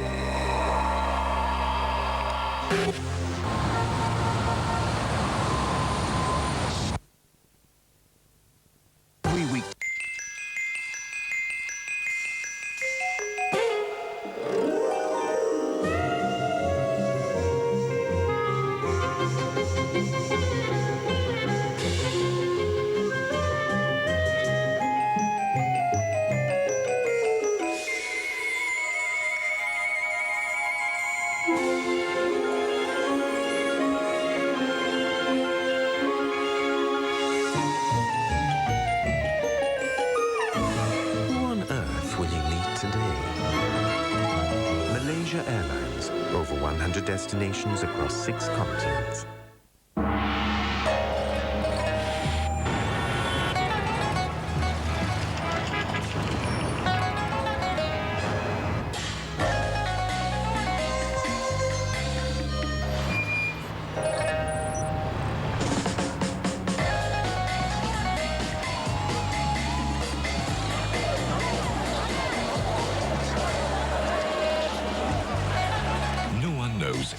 Airlines, over 100 destinations across 6 continents.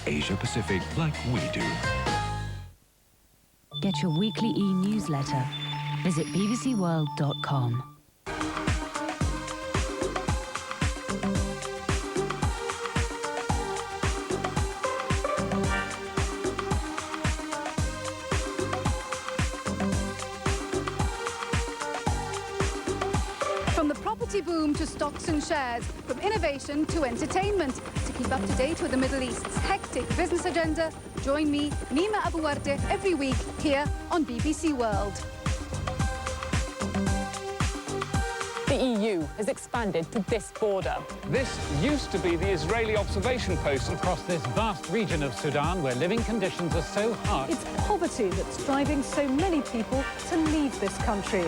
Asia Pacific like we do. Get your weekly e-newsletter. Visit bbcworld.com. From the property boom to stocks and shares, from innovation to entertainment. To keep up to date with the Middle East's hectic business agenda, join me, Nima Abuarte, every week here on BBC World. The EU has expanded to this border. This used to be the Israeli observation post across this vast region of Sudan where living conditions are so harsh. It's poverty that's driving so many people to leave this country.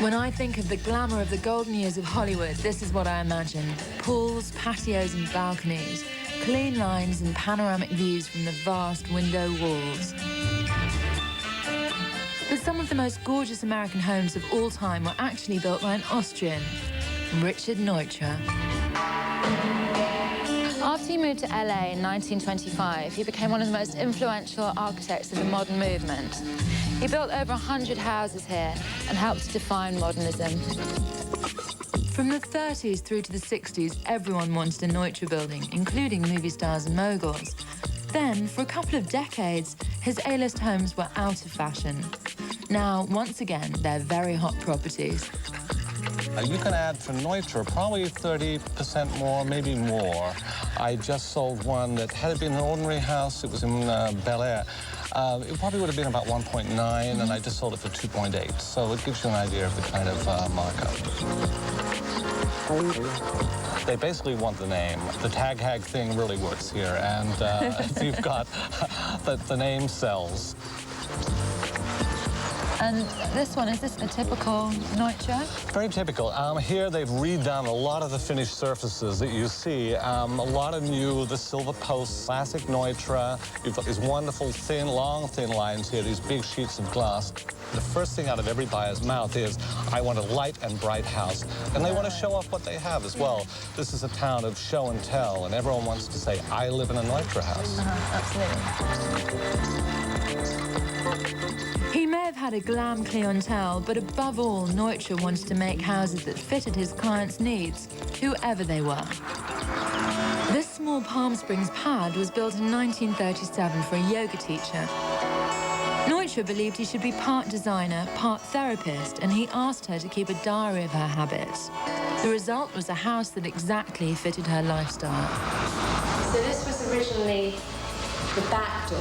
When I think of the glamour of the golden years of Hollywood, this is what I imagine. Pools, patios and balconies, clean lines and panoramic views from the vast window walls. But some of the most gorgeous American homes of all time were actually built by an Austrian, Richard Neutra. After he moved to LA in 1925, he became one of the most influential architects of the modern movement. He built over 100 houses here and helped to define modernism. From the 30s through to the 60s, everyone wanted a Neutra building, including movie stars and moguls. Then, for a couple of decades, his A-list homes were out of fashion. Now, once again, they're very hot properties. You can add for Neutra probably 30% more, maybe more. I just sold one that had it been an ordinary house, it was in Bel Air. It probably would have been about 1.9, and I just sold it for 2.8. So it gives you an idea of the kind of markup. They basically want the name. The tag hag thing really works here, and if you've got the name sells. And this one, is this a typical Neutra? Very typical. Here they've redone a lot of the finished surfaces that you see. A lot of new, the silver posts, classic Neutra. You've got these wonderful thin, long, thin lines here, these big sheets of glass. The first thing out of every buyer's mouth is, I want a light and bright house. And they want to show off what they have as well. This is a town of show and tell, and everyone wants to say, I live in a Neutra house. Absolutely. He may have had a glam clientele, but above all, Neutra wanted to make houses that fitted his clients' needs, whoever they were. This small Palm Springs pad was built in 1937 for a yoga teacher. Neutra believed he should be part designer, part therapist, and he asked her to keep a diary of her habits. The result was a house that exactly fitted her lifestyle. So this was originally the back door,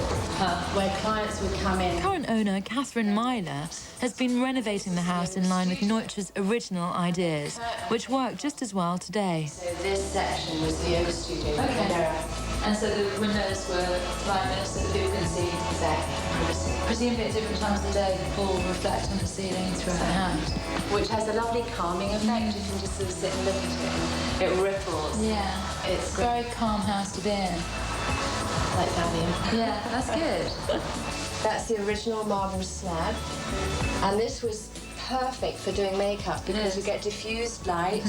where clients would come in. Current owner, Catherine Myler, has been renovating the house in line with Neutra's original ideas, which work just as well today. So this section was the yoga studio. Okay. And so the windows were like this, so that people can see exactly. Presumably at different times of the day, the pool will reflect on the ceiling throughout the house. Which has a lovely calming effect. You can just sort of sit and look at it. It ripples. Yeah. It's a very calm house to be in. Like Valium. Yeah, that's good. That's the original marble slab. And this was perfect for doing makeup because you get diffused light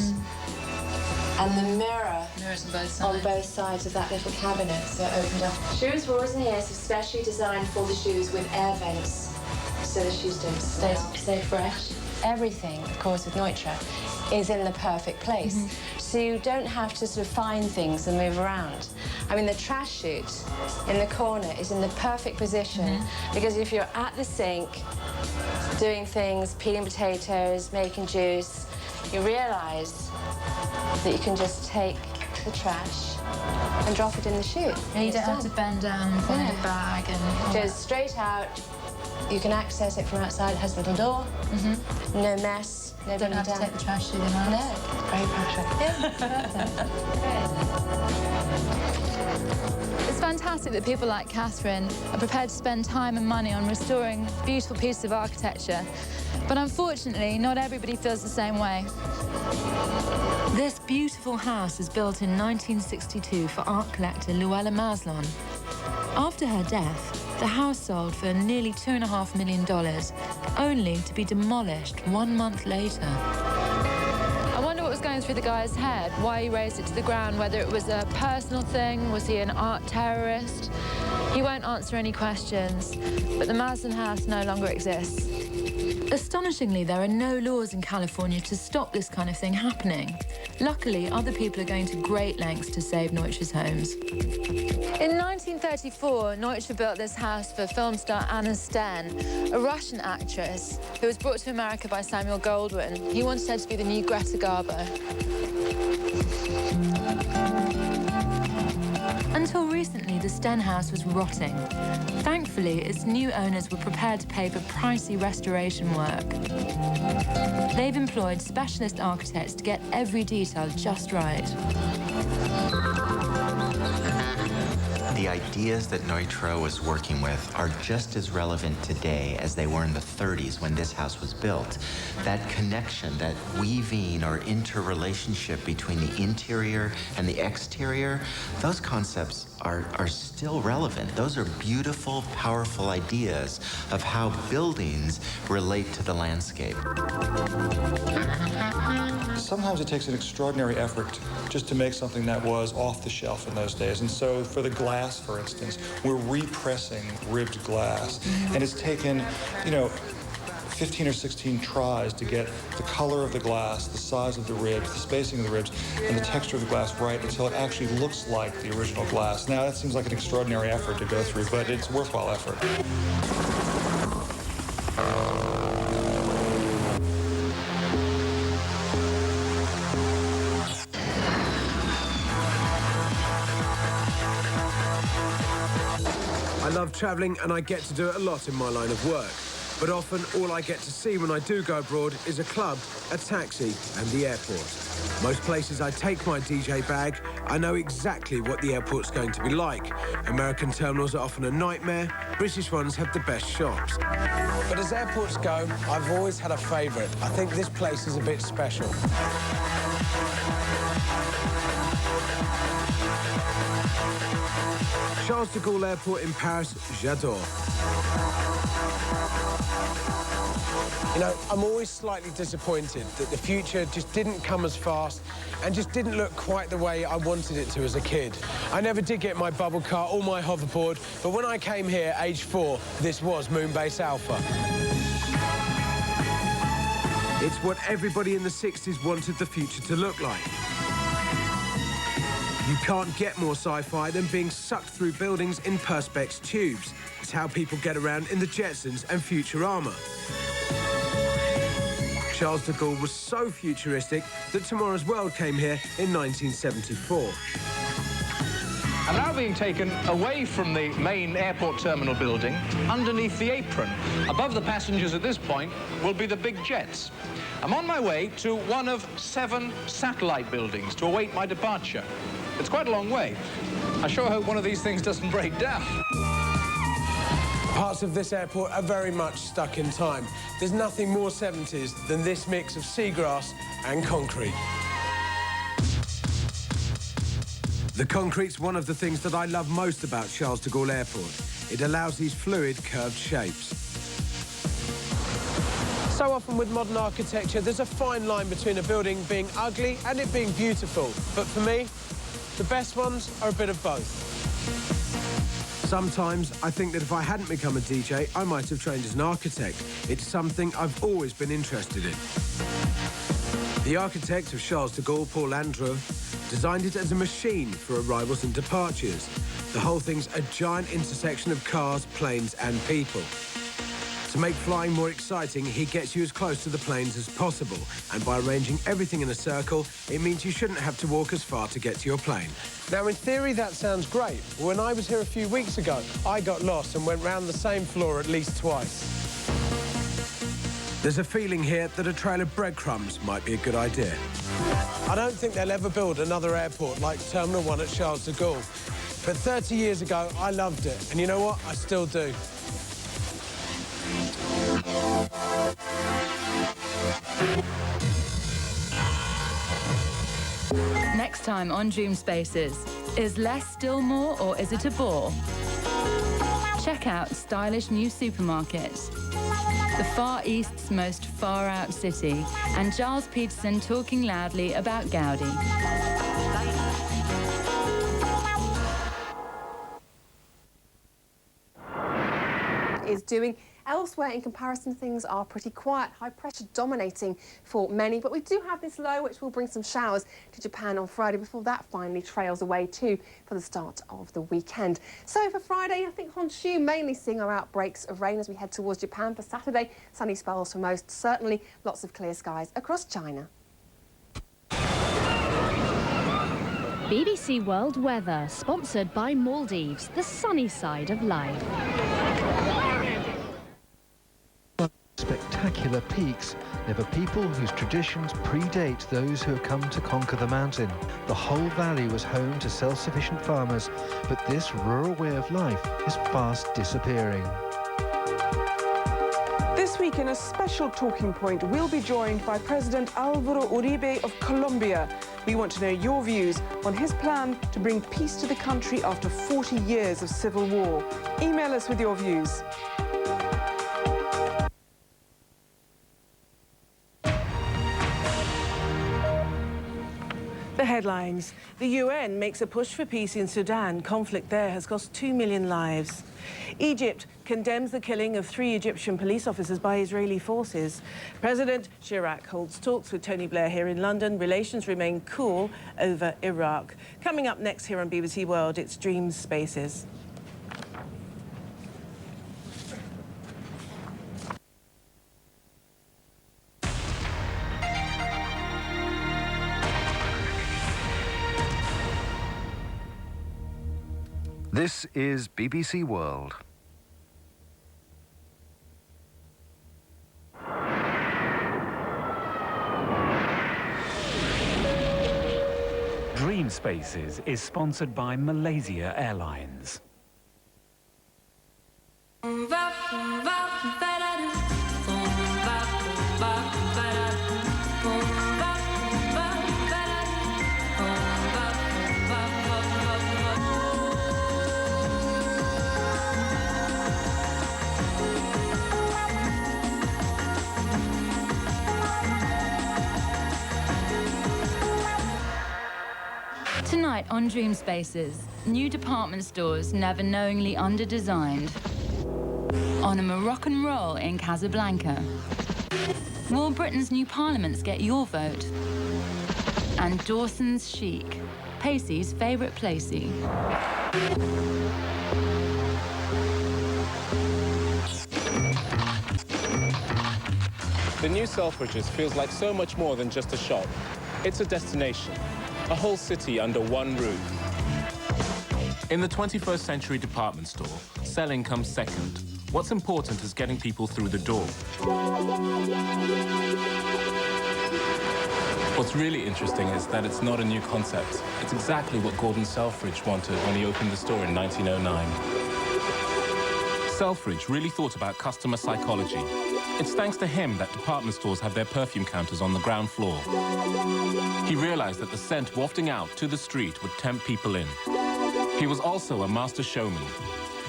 and the mirrors on both sides of that little cabinet, so it opened up. Shoes were always in here, so specially designed for the shoes with air vents, so the shoes don't stay fresh. Everything, of course, with Neutra is in the perfect place. So you don't have to sort of find things and move around. I mean, the trash chute in the corner is in the perfect position because if you're at the sink doing things, peeling potatoes, making juice, you realise that you can just take the trash and drop it in the chute. And you don't have to bend down and find a bag and... It goes straight out. You can access it from outside. It has a little door. No mess. No Don't have to take the trash through the house. No, very practical. It's fantastic that people like Catherine are prepared to spend time and money on restoring beautiful pieces of architecture. But unfortunately, not everybody feels the same way. This beautiful house was built in 1962 for art collector Luella Maslon. After her death, the house sold for nearly $2.5 million, only to be demolished 1 month later. I wonder what was going through the guy's head, why he raised it to the ground, whether it was a personal thing, was he an art terrorist? He won't answer any questions, but the Maslon house no longer exists. Astonishingly, there are no laws in California to stop this kind of thing happening. Luckily, other people are going to great lengths to save Neutra's homes. In 1934, Neutra built this house for film star Anna Sten, a Russian actress who was brought to America by Samuel Goldwyn. He wanted her to be the new Greta Garbo. Until recently, the Sten house was rotting. Thankfully, its new owners were prepared to pay for pricey restoration work. They've employed specialist architects to get every detail just right. The ideas that Neutra was working with are just as relevant today as they were in the 30s when this house was built. That connection, that weaving or interrelationship between the interior and the exterior, those concepts are still relevant. Those are beautiful, powerful ideas of how buildings relate to the landscape. Sometimes it takes an extraordinary effort just to make something that was off the shelf in those days. And so for the glass, for instance, we're repressing ribbed glass. And it's taken, 15 or 16 tries to get the color of the glass, the size of the ribs, the spacing of the ribs, and the texture of the glass right until it actually looks like the original glass. Now, that seems like an extraordinary effort to go through, but it's a worthwhile effort. I love travelling and I get to do it a lot in my line of work. But often, all I get to see when I do go abroad is a club, a taxi, and the airport. Most places I take my DJ bag, I know exactly what the airport's going to be like. American terminals are often a nightmare. British ones have the best shops. But as airports go, I've always had a favourite. I think this place is a bit special. Charles de Gaulle Airport in Paris, j'adore. You know, I'm always slightly disappointed that the future just didn't come as fast and just didn't look quite the way I wanted it to as a kid. I never did get my bubble car or my hoverboard, but when I came here, age 4, this was Moonbase Alpha. It's what everybody in the 60s wanted the future to look like. You can't get more sci-fi than being sucked through buildings in Perspex tubes. It's how people get around in the Jetsons and Futurama. Charles de Gaulle was so futuristic that Tomorrow's World came here in 1974. I'm now being taken away from the main airport terminal building, underneath the apron. Above the passengers at this point will be the big jets. I'm on my way to one of 7 satellite buildings to await my departure. It's quite a long way. I sure hope one of these things doesn't break down. Parts of this airport are very much stuck in time. There's nothing more 70s than this mix of seagrass and concrete. The concrete's one of the things that I love most about Charles de Gaulle Airport. It allows these fluid, curved shapes. So often with modern architecture, there's a fine line between a building being ugly and it being beautiful. But for me, the best ones are a bit of both. Sometimes I think that if I hadn't become a DJ, I might have trained as an architect. It's something I've always been interested in. The architect of Charles de Gaulle, Paul Landreau, designed it as a machine for arrivals and departures. The whole thing's a giant intersection of cars, planes and people. To make flying more exciting, he gets you as close to the planes as possible. And by arranging everything in a circle, it means you shouldn't have to walk as far to get to your plane. Now, in theory, that sounds great. When I was here a few weeks ago, I got lost and went round the same floor at least twice. There's a feeling here that a trail of breadcrumbs might be a good idea. I don't think they'll ever build another airport like Terminal 1 at Charles de Gaulle. But 30 years ago, I loved it. And you know what? I still do. Next time on DreamSpaces, is less still more or is it a bore? Check out stylish new supermarkets, the Far East's most far-out city, and Giles Peterson talking loudly about Gaudi. Is doing. Elsewhere, in comparison, things are pretty quiet. High pressure dominating for many, but we do have this low, which will bring some showers to Japan on Friday before that finally trails away too for the start of the weekend. So for Friday, I think Honshu mainly seeing our outbreaks of rain as we head towards Japan. For Saturday, sunny spells for most, certainly lots of clear skies across China. BBC World Weather, sponsored by Maldives, the sunny side of life. Spectacular peaks live a people whose traditions predate those who have come to conquer the mountain. The whole valley was home to self-sufficient farmers, but this rural way of life is fast disappearing. This week in a special talking point, we'll be joined by President Álvaro Uribe of Colombia. We want to know your views on his plan to bring peace to the country after 40 years of civil war. Email us with your views. The headlines. The UN makes a push for peace in Sudan. Conflict there has cost 2 million lives. Egypt condemns the killing of 3 Egyptian police officers by Israeli forces. President Chirac holds talks with Tony Blair here in London. Relations remain cool over Iraq. Coming up next here on BBC World, it's DreamSpaces. This is BBC World. DreamSpaces is sponsored by Malaysia Airlines. Tonight on DreamSpaces, new department stores never knowingly under-designed. On a Moroccan roll in Casablanca. Will Britain's new parliaments get your vote? And Dawson's Chic, Pacey's favourite placey. The new Selfridges feels like so much more than just a shop. It's a destination. A whole city under one roof. In the 21st century department store, selling comes second. What's important is getting people through the door. What's really interesting is that it's not a new concept. It's exactly what Gordon Selfridge wanted when he opened the store in 1909. Selfridge really thought about customer psychology. It's thanks to him that department stores have their perfume counters on the ground floor. He realized that the scent wafting out to the street would tempt people in. He was also a master showman.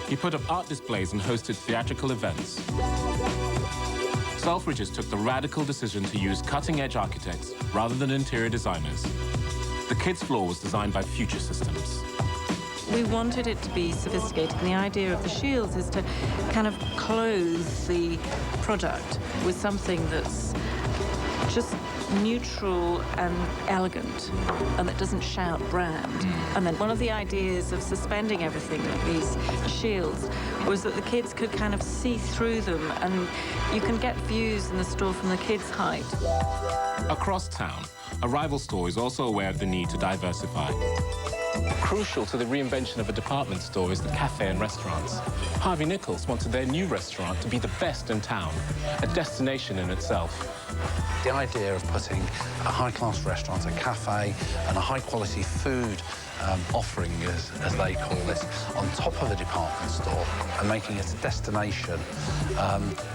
He put up art displays and hosted theatrical events. Selfridges took the radical decision to use cutting-edge architects rather than interior designers. The kids' floor was designed by Future Systems. We wanted it to be sophisticated, and the idea of the shields is to kind of clothe the product with something that's just neutral and elegant, and that doesn't shout brand. And then one of the ideas of suspending everything like these shields was that the kids could kind of see through them, and you can get views in the store from the kids' height. Across town, a rival store is also aware of the need to diversify. Crucial to the reinvention of a department store is the cafe and restaurants. Harvey Nichols wanted their new restaurant to be the best in town, a destination in itself. The idea of putting a high-class restaurant, a cafe, and a high-quality food offering, as they call it, on top of a department store and making it a destination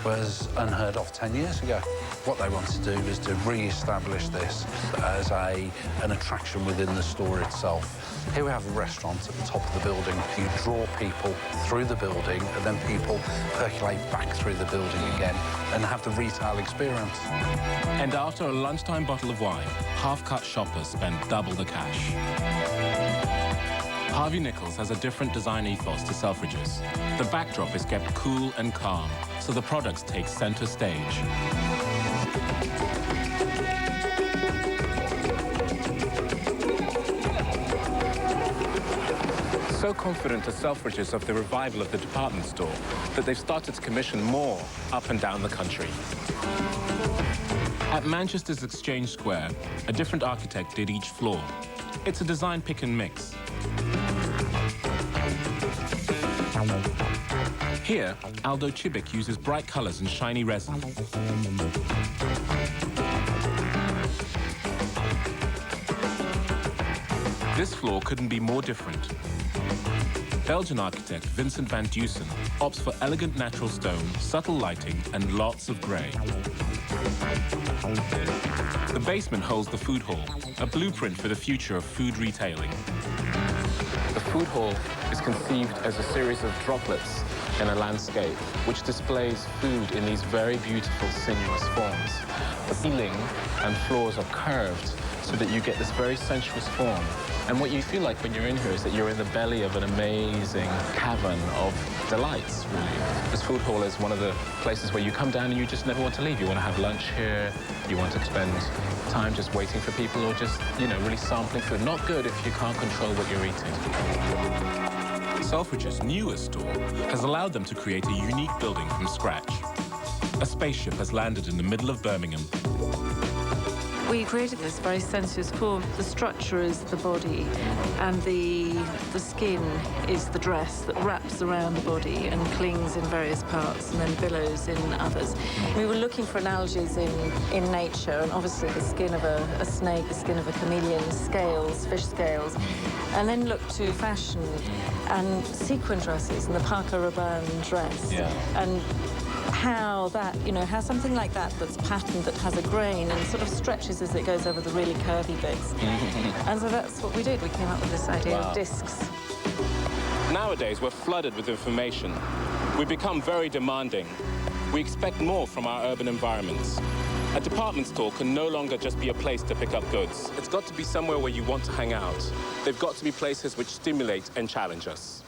was unheard of 10 years ago. What they wanted to do was to re-establish this as an attraction within the store itself. Here we have a restaurant at the top of the building. You draw people through the building, and then people percolate back through the building again and have the retail experience. And after a lunchtime bottle of wine, half-cut shoppers spend double the cash. Harvey Nichols has a different design ethos to Selfridges. The backdrop is kept cool and calm, so the products take center stage. So confident are Selfridges of the revival of the department store that they've started to commission more up and down the country. At Manchester's Exchange Square, a different architect did each floor. It's a design pick and mix. Here, Aldo Chibic uses bright colors and shiny resin. This floor couldn't be more different. Belgian architect Vincent van Dusen opts for elegant natural stone, subtle lighting, and lots of grey. The basement holds the food hall, a blueprint for the future of food retailing. The food hall is conceived as a series of droplets in a landscape, which displays food in these very beautiful, sinuous forms. The ceiling and floors are curved so that you get this very sensuous form. And what you feel like when you're in here is that you're in the belly of an amazing cavern of delights, really. This food hall is one of the places where you come down and you just never want to leave. You want to have lunch here, you want to spend time just waiting for people, or just, you know, really sampling food. Not good if you can't control what you're eating. Selfridges' newest store has allowed them to create a unique building from scratch. A spaceship has landed in the middle of Birmingham. We created this very sensuous form. The structure is the body, and the skin is the dress that wraps around the body and clings in various parts and then billows in others. We were looking for analogies in nature, and obviously the skin of a snake, the skin of a chameleon, scales, fish scales, and then looked to fashion and sequin dresses and the Parker Rabanne dress. Yeah. And how that, how something like that that's patterned, that has a grain and sort of stretches as it goes over the really curvy bits. And so that's what we did. We came up with this idea of discs. Nowadays, we're flooded with information. We become very demanding. We expect more from our urban environments. A department store can no longer just be a place to pick up goods. It's got to be somewhere where you want to hang out. They've got to be places which stimulate and challenge us.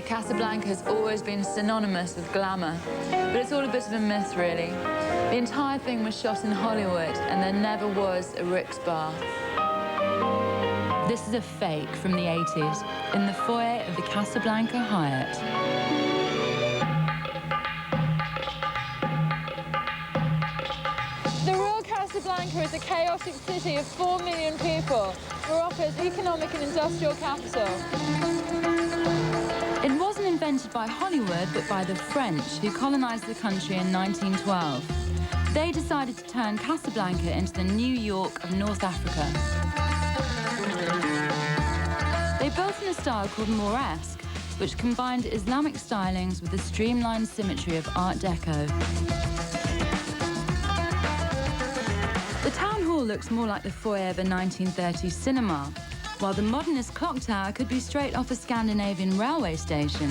Casablanca has always been synonymous with glamour, but it's all a bit of a myth, really. The entire thing was shot in Hollywood, and there never was a Rick's bar. This is a fake from the 80s, in the foyer of the Casablanca Hyatt. The Royal Casablanca is a chaotic city of 4 million people, Morocco's economic and industrial capital. It wasn't invented by Hollywood, but by the French, who colonized the country in 1912. They decided to turn Casablanca into the New York of North Africa. They built in a style called Moresque, which combined Islamic stylings with the streamlined symmetry of Art Deco. The town hall looks more like the foyer of a 1930s cinema, while the modernist clock tower could be straight off a Scandinavian railway station.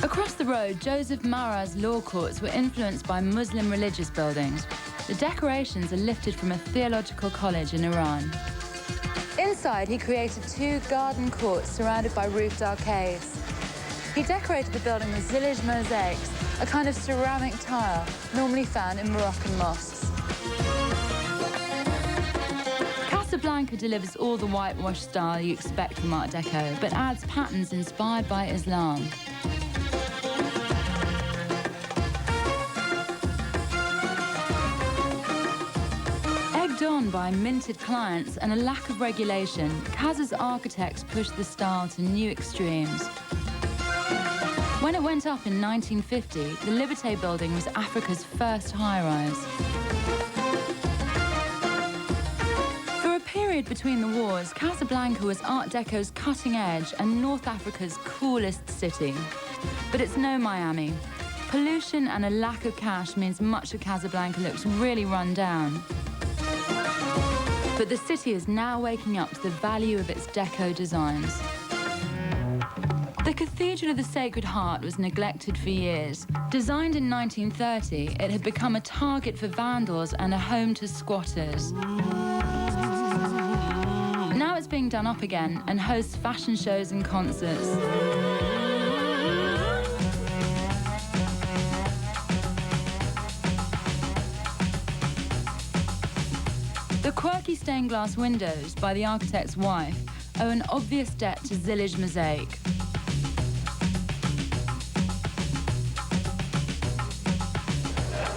Across the road, Joseph Marat's law courts were influenced by Muslim religious buildings. The decorations are lifted from a theological college in Iran. Inside, he created 2 garden courts surrounded by roofed arcades. He decorated the building with zillage mosaics, a kind of ceramic tile normally found in Moroccan mosques. Casablanca delivers all the whitewash style you expect from Art Deco, but adds patterns inspired by Islam. Egged on by minted clients and a lack of regulation, Casa's architects pushed the style to new extremes. When it went up in 1950, the Liberté building was Africa's first high-rise. Between the wars, Casablanca was Art Deco's cutting edge and North Africa's coolest city. But it's no Miami. Pollution and a lack of cash means much of Casablanca looks really run down. But the city is now waking up to the value of its deco designs. The Cathedral of the Sacred Heart was neglected for years. Designed in 1930, it had become a target for vandals and a home to squatters. Now it's being done up again and hosts fashion shows and concerts. The quirky stained glass windows by the architect's wife owe an obvious debt to zillage mosaic.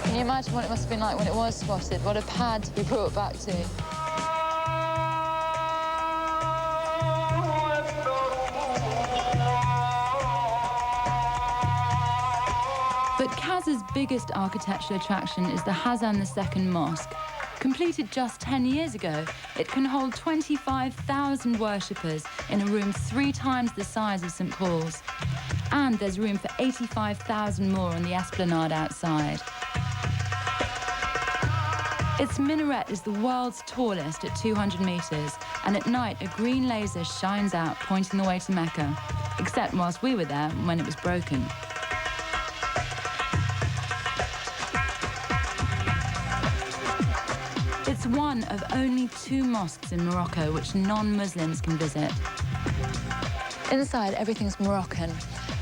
Can you imagine what it must have been like when it was spotted? What a pad to be brought back to. But Casa's biggest architectural attraction is the Hassan II Mosque. Completed just 10 years ago, it can hold 25,000 worshippers in a room 3 times the size of St. Paul's. And there's room for 85,000 more on the esplanade outside. Its minaret is the world's tallest at 200 meters, and at night a green laser shines out, pointing the way to Mecca, except whilst we were there when it was broken. Its one of only 2 mosques in Morocco which non-Muslims can visit. Inside, everything's Moroccan.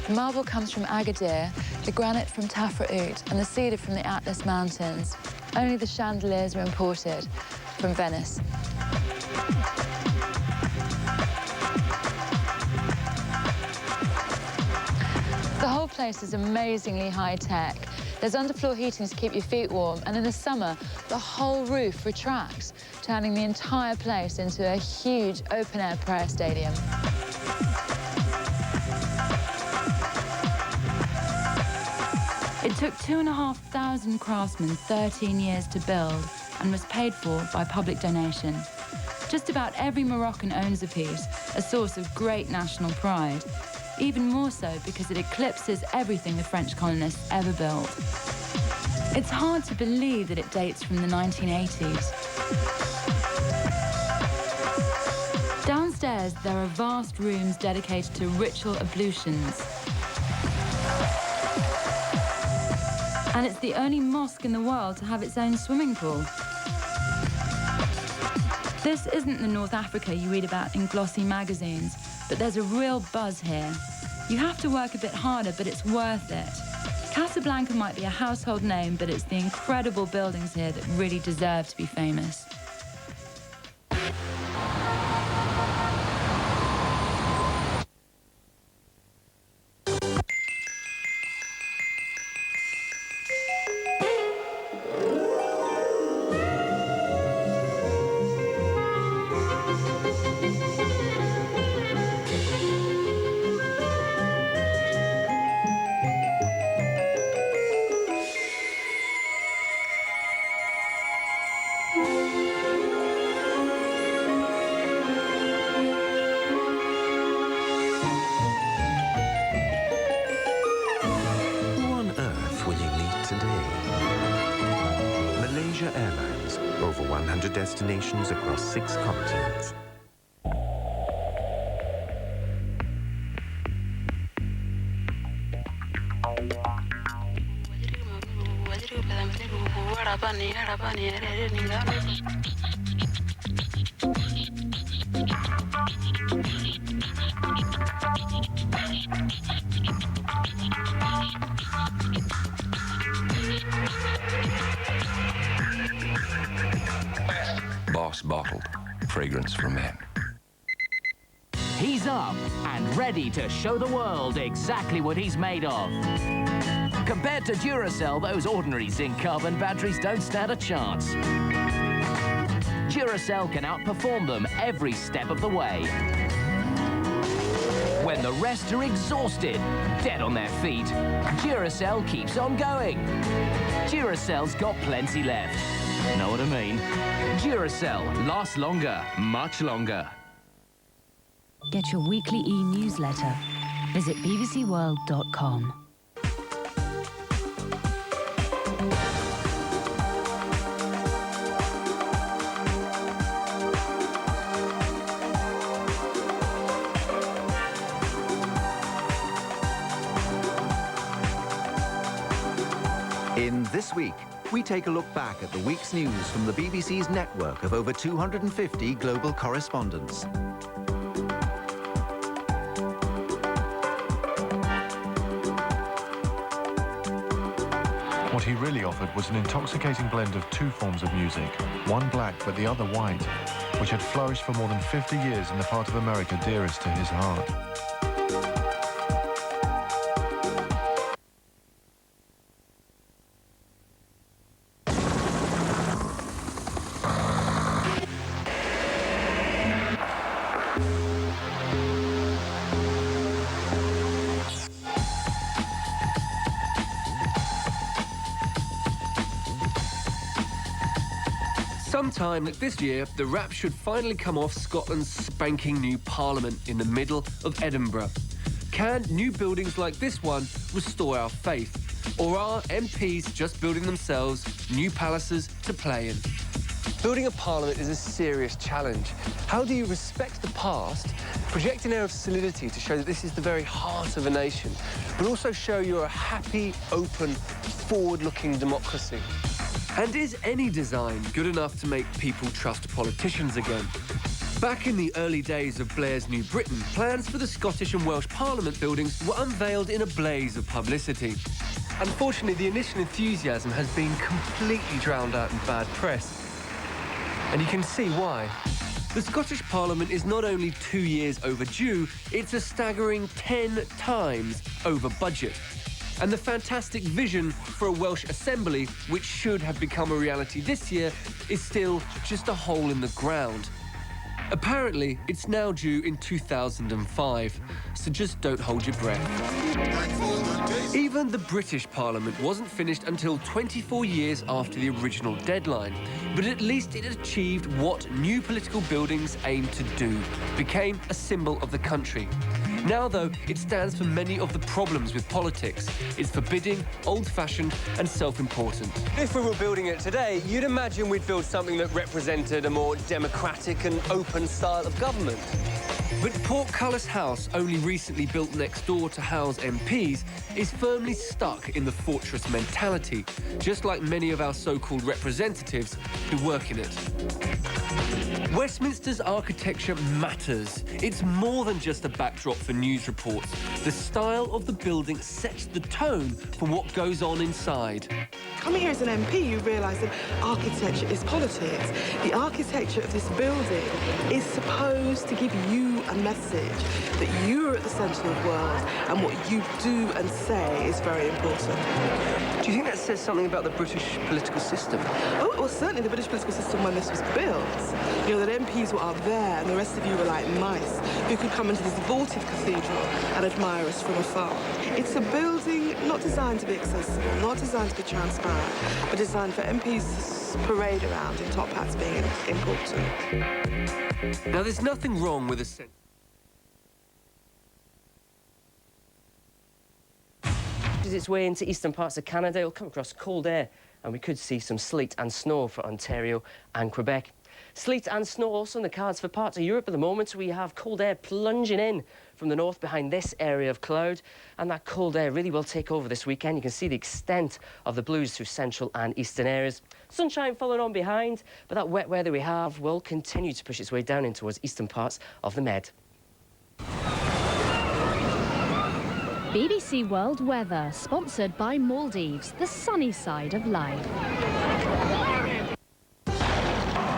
The marble comes from Agadir, the granite from Tafraout, and the cedar from the Atlas Mountains. Only the chandeliers are imported from Venice. The whole place is amazingly high-tech. There's underfloor heating to keep your feet warm, and in the summer, the whole roof retracts, turning the entire place into a huge open-air prayer stadium. It took 2,500 craftsmen 13 years to build and was paid for by public donation. Just about every Moroccan owns a piece, a source of great national pride. Even more so because it eclipses everything the French colonists ever built. It's hard to believe that it dates from the 1980s. Downstairs, there are vast rooms dedicated to ritual ablutions. And it's the only mosque in the world to have its own swimming pool. This isn't the North Africa you read about in glossy magazines, but there's a real buzz here. You have to work a bit harder, but it's worth it. Casablanca might be a household name, but it's the incredible buildings here that really deserve to be famous. Destinations across 6 continents. Boss Bottled. Fragrance for men. He's up and ready to show the world exactly what he's made of. Compared to Duracell, those ordinary zinc carbon batteries don't stand a chance. Duracell can outperform them every step of the way. When the rest are exhausted, dead on their feet, Duracell keeps on going. Duracell's got plenty left. Know what I mean? Duracell lasts longer, much longer. Get your weekly e-newsletter. Visit bbcworld.com. In This Week, we take a look back at the week's news from the BBC's network of over 250 global correspondents. What he really offered was an intoxicating blend of 2 forms of music, one black but the other white, which had flourished for more than 50 years in the part of America dearest to his heart. Sometime this year, the wrap should finally come off Scotland's spanking new Parliament in the middle of Edinburgh. Can new buildings like this one restore our faith? Or are MPs just building themselves new palaces to play in? Building a parliament is a serious challenge. How do you respect the past, project an air of solidity to show that this is the very heart of a nation, but also show you're a happy, open, forward-looking democracy? And is any design good enough to make people trust politicians again? Back in the early days of Blair's New Britain, plans for the Scottish and Welsh Parliament buildings were unveiled in a blaze of publicity. Unfortunately, the initial enthusiasm has been completely drowned out in bad press. And you can see why. The Scottish Parliament is not only 2 years overdue, it's a staggering 10 times over budget. And the fantastic vision for a Welsh Assembly, which should have become a reality this year, is still just a hole in the ground. Apparently, it's now due in 2005, so just don't hold your breath. Even the British Parliament wasn't finished until 24 years after the original deadline, but at least it achieved what new political buildings aim to do, became a symbol of the country. Now, though, it stands for many of the problems with politics. It's forbidding, old-fashioned and self-important. If we were building it today, you'd imagine we'd build something that represented a more democratic and open style of government. But Portcullis House, only recently built next door to house MPs, is firmly stuck in the fortress mentality, just like many of our so-called representatives who work in it. Westminster's architecture matters. It's more than just a backdrop for news reports. The style of the building sets the tone for what goes on inside. Coming here as an MP, you realise that architecture is politics. The architecture of this building is supposed to give you a message that you're at the centre of the world and what you do and say is very important. Do you think that says something about the British political system? Oh, well, certainly the British political system when this was built. You know, that MPs were up there and the rest of you were like mice who could come into this vaulted cathedral and admire us from afar. It's a building not designed to be accessible, not designed to be transparent, but designed for MPs to parade around in top hats being important. Now, there's nothing wrong with a sense. Its way into eastern parts of Canada, it'll come across cold air, and we could see some sleet and snow for Ontario and Quebec. Sleet and snow also in the cards for parts of Europe at the moment. We have cold air plunging in from the north behind this area of cloud, and that cold air really will take over this weekend. You can see the extent of the blues through central and eastern areas. Sunshine following on behind, but that wet weather we have will continue to push its way down in towards eastern parts of the Med. BBC World Weather, sponsored by Maldives, the sunny side of life.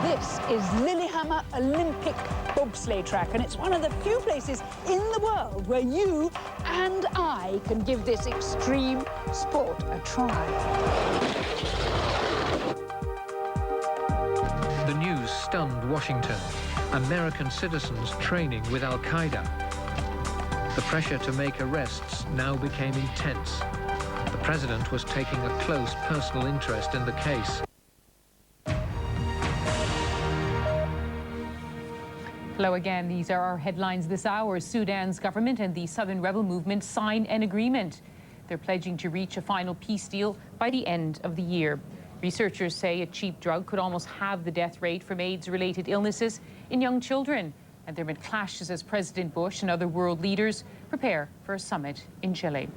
This is Lillehammer Olympic bobsleigh track, and it's one of the few places in the world where you and I can give this extreme sport a try. The news stunned Washington. American citizens training with Al-Qaeda. The pressure to make arrests now became intense. The president was taking a close personal interest in the case. Hello again. These are our headlines this hour. Sudan's government and the Southern Rebel Movement sign an agreement. They're pledging to reach a final peace deal by the end of the year. Researchers say a cheap drug could almost halve the death rate from AIDS-related illnesses in young children. And there have been clashes as President Bush and other world leaders prepare for a summit in Chile.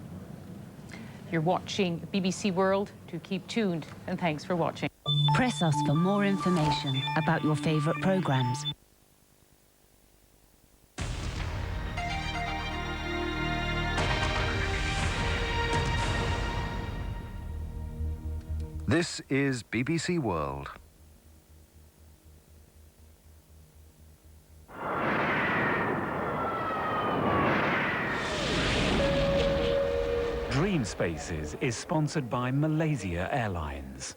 You're watching BBC World. Do keep tuned, and thanks for watching. Press us for more information about your favourite programmes. This is BBC World. DreamSpaces is sponsored by Malaysia Airlines.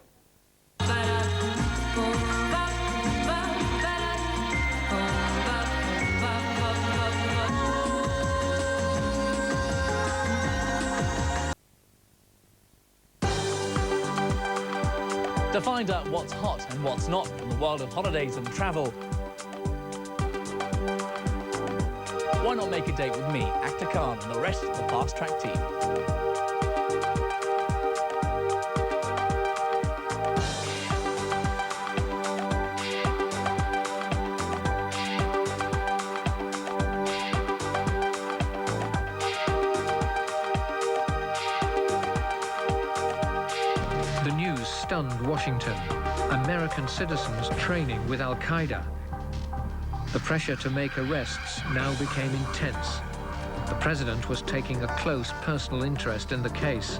To find out what's hot and what's not in the world of holidays and travel, why not make a date with me, Actor Khan, and the rest of the Fast Track team? The news stunned Washington. American citizens training with Al-Qaeda. The pressure to make arrests now became intense. The president was taking a close personal interest in the case.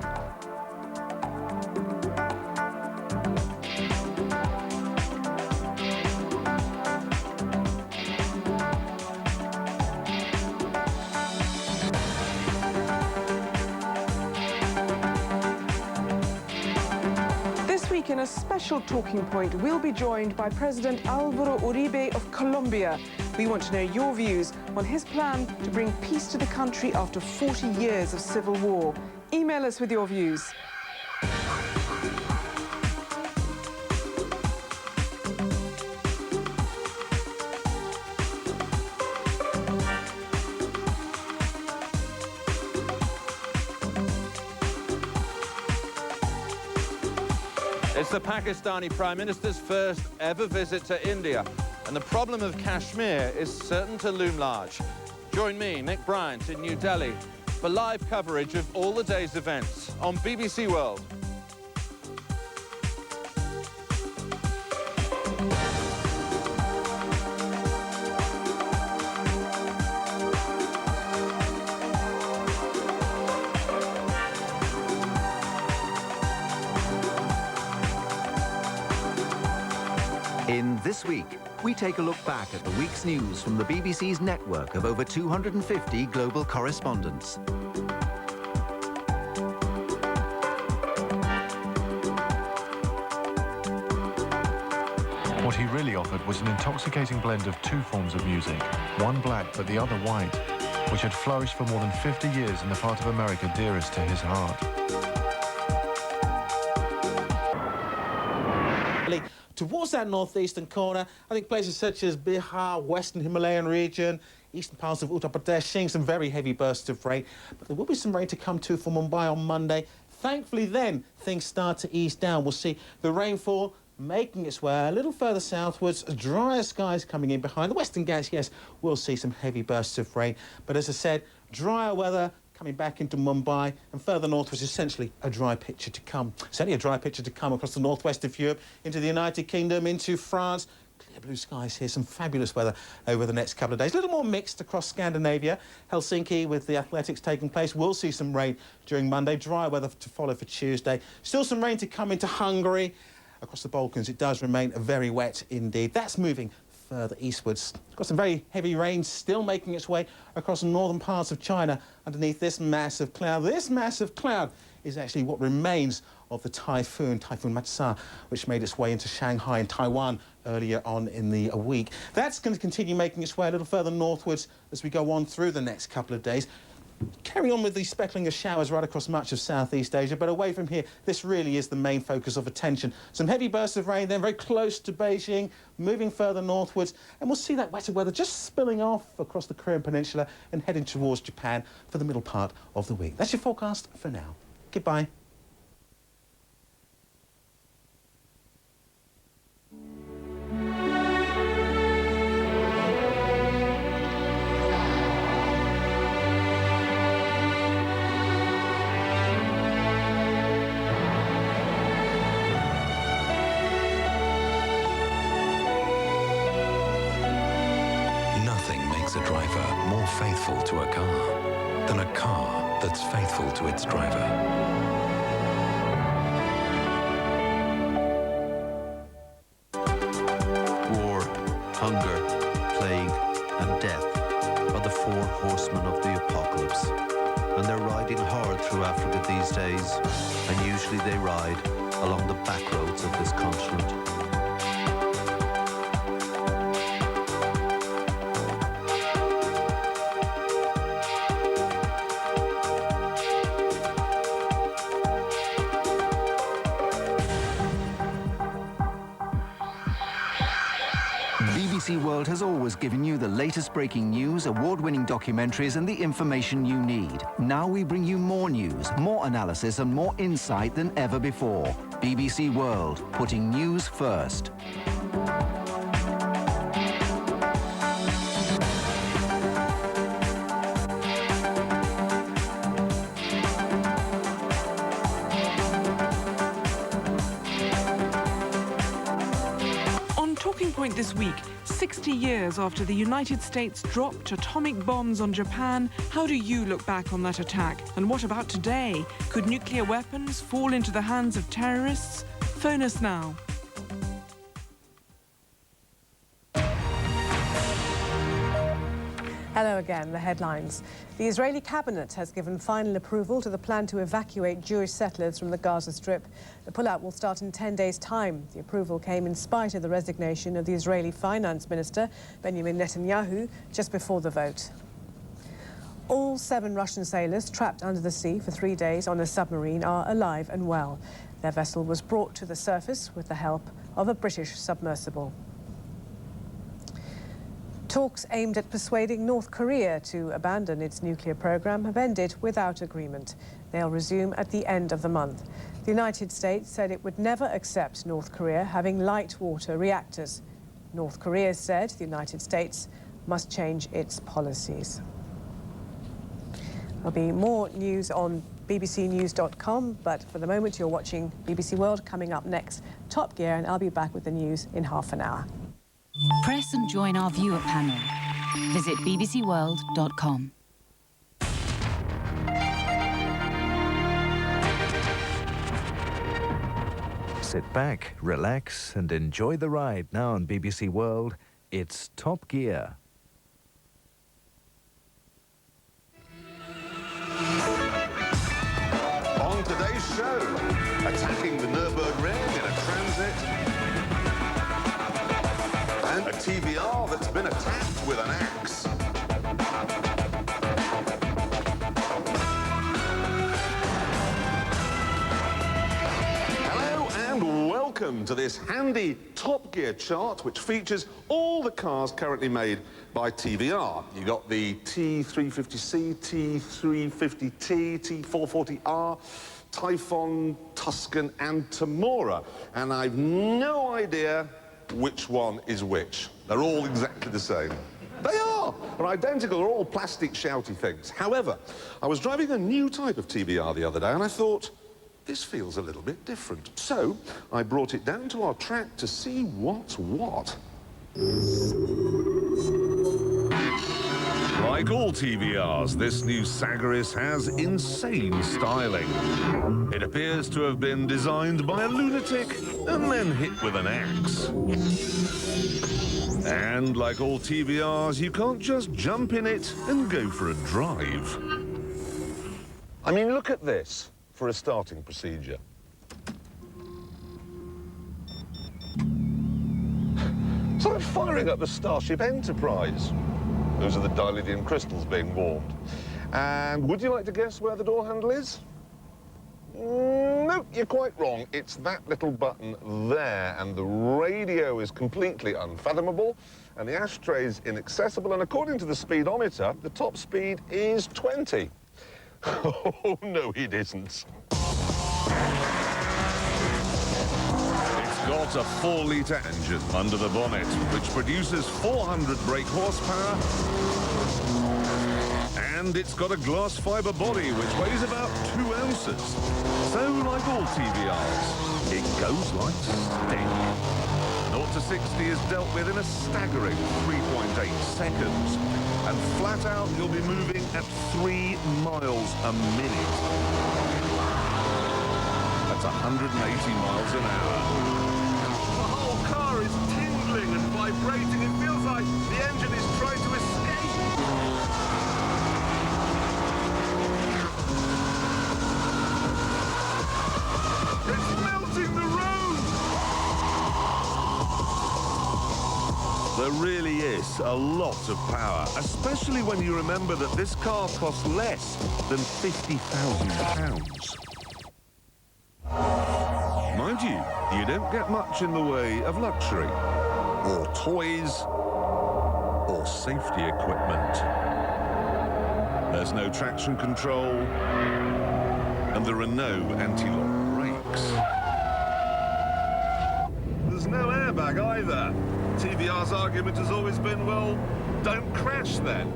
In a special talking point, we'll be joined by President Álvaro Uribe of Colombia. We want to know your views on his plan to bring peace to the country after 40 years of civil war. Email us with your views. It's the Pakistani Prime Minister's first ever visit to India, and the problem of Kashmir is certain to loom large. Join me, Nick Bryant, in New Delhi for live coverage of all the day's events on BBC World. In This Week, we take a look back at the week's news from the BBC's network of over 250 global correspondents. What he really offered was an intoxicating blend of two forms of music, one black but the other white, which had flourished for more than 50 years in the part of America dearest to his heart. Towards that northeastern corner, I think places such as Bihar, Western Himalayan region, eastern parts of Uttar Pradesh, seeing some very heavy bursts of rain. But there will be some rain to come too for Mumbai on Monday. Thankfully then, things start to ease down. We'll see the rainfall making its way a little further southwards, drier skies coming in behind. The Western Ghats, yes, we'll see some heavy bursts of rain. But as I said, drier weather coming back into Mumbai, and further northwards, essentially a dry picture to come. Certainly a dry picture to come across the northwest of Europe, into the United Kingdom, into France. Clear blue skies here, some fabulous weather over the next couple of days. A little more mixed across Scandinavia. Helsinki, with the athletics taking place, will see some rain during Monday. Dry weather to follow for Tuesday. Still some rain to come into Hungary. Across the Balkans, it does remain very wet indeed. That's moving further eastwards. Got some very heavy rain still making its way across the northern parts of China underneath this massive cloud. This massive cloud is actually what remains of the Typhoon Matsa, which made its way into Shanghai and Taiwan earlier on in the week. That's going to continue making its way a little further northwards as we go on through the next couple of days. Carry on with the speckling of showers right across much of Southeast Asia, but away from here, this really is the main focus of attention. Some heavy bursts of rain then very close to Beijing, moving further northwards, and we'll see that wetter weather just spilling off across the Korean Peninsula and heading towards Japan for the middle part of the week. That's your forecast for now. Goodbye. A driver more faithful to a car than a car that's faithful to its driver. War, hunger, plague, and death are the four horsemen of the apocalypse. And they're riding hard through Africa these days, and usually they ride along the back roads of this continent. BBC World has always given you the latest breaking news, award-winning documentaries and the information you need. Now we bring you more news, more analysis and more insight than ever before. BBC World, putting news first. point this week, 60 years after the United States dropped atomic bombs on Japan, how do you look back on that attack? And what about today? Could nuclear weapons fall into the hands of terrorists? Phone us now. Hello again, the headlines. The Israeli cabinet has given final approval to the plan to evacuate Jewish settlers from the Gaza Strip. The pullout will start in 10 days' time. The approval came in spite of the resignation of the Israeli finance minister, Benjamin Netanyahu, just before the vote. All 7 Russian sailors trapped under the sea for 3 days on a submarine are alive and well. Their vessel was brought to the surface with the help of a British submersible. Talks aimed at persuading North Korea to abandon its nuclear program have ended without agreement. They'll resume at the end of the month. The United States said it would never accept North Korea having light water reactors. North Korea said the United States must change its policies. There'll be more news on bbcnews.com, but for the moment you're watching BBC World. Coming up next, Top Gear, and I'll be back with the news in half an hour. Press and join our viewer panel. Visit bbcworld.com. Sit back, relax, and enjoy the ride. Now on BBC World, it's Top Gear. On today's show, attacking the Nürburgring in a transit, and a TVR that's been attacked with an axe. Hello and welcome to this handy Top Gear chart which features all the cars currently made by TVR. You got the T350C, T350T, T440R, Typhon, Tuscan and Temora, and I've no idea which one is which. They're all exactly the same. They are! They're identical, they're all plastic shouty things. However, I was driving a new type of TVR the other day and I thought, this feels a little bit different. So, I brought it down to our track to see what's what. Like all TVRs, this new Sagaris has insane styling. It appears to have been designed by a lunatic and then hit with an axe. And like all TVRs, you can't just jump in it and go for a drive. I mean, look at this for a starting procedure. It's like firing up the Starship Enterprise. Those are the Dylidian crystals being warmed. And would you like to guess where the door handle is? Nope, you're quite wrong. It's that little button there, and the radio is completely unfathomable, and the ashtray's inaccessible, and according to the speedometer, the top speed is 20. Oh, no, it isn't. Got a 4-litre engine under the bonnet, which produces 400 brake horsepower, and it's got a glass fibre body, which weighs about 2 ounces. So, like all TVRs, it goes like steak. 0 to 60 is dealt with in a staggering 3.8 seconds, and flat out, you'll be moving at 3 miles a minute. That's 180 miles an hour. Car is tingling and vibrating. It feels like the engine is trying to escape. It's melting the road. There really is a lot of power, especially when you remember that this car costs less than £50,000. Mind you, you don't get much in the way of luxury, or toys, or safety equipment. There's no traction control, and there are no anti-lock brakes. There's no airbag either. TVR's argument has always been, well, don't crash then.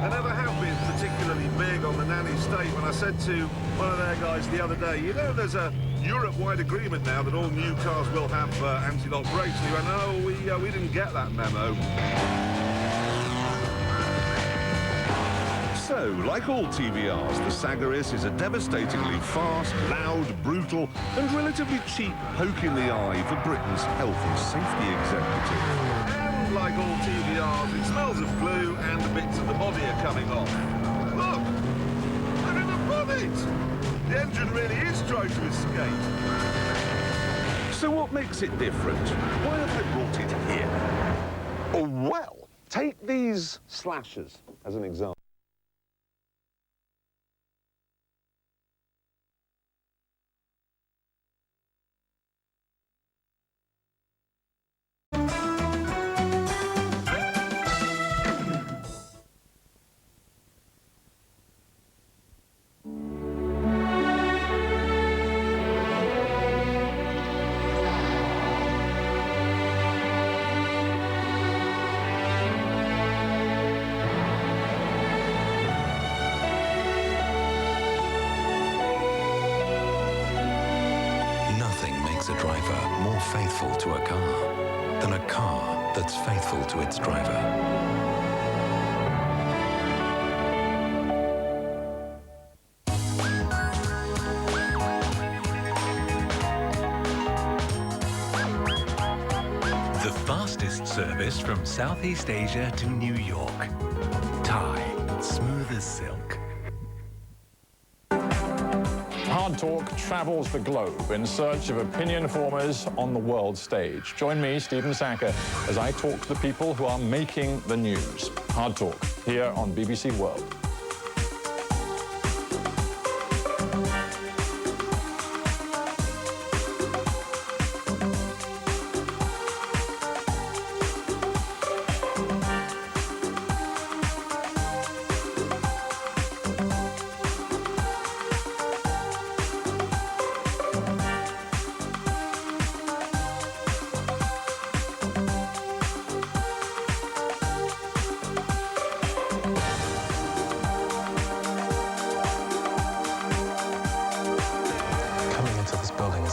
There never have been particularly big on the nanny state when I said to one of their guys the other day, you know, there's a Europe-wide agreement now that all new cars will have anti-lock brakes. And he went, no, we didn't get that memo. So, like all TVRs, the Sagaris is a devastatingly fast, loud, brutal and relatively cheap poke in the eye for Britain's health and safety executive. And like all TVRs, it smells of glue and bits of the body are coming off. Look! Look at the bonnet! The engine really is trying to escape. So what makes it different? Why have they brought it here? Oh, well, take these slashers as an example. A driver more faithful to a car than a car that's faithful to its driver. The fastest service from Southeast Asia to New York. Thai, smooth as silk. Hard Talk travels the globe in search of opinion formers on the world stage. Join me, Stephen Sacker, as I talk to the people who are making the news. Hard Talk, here on BBC World.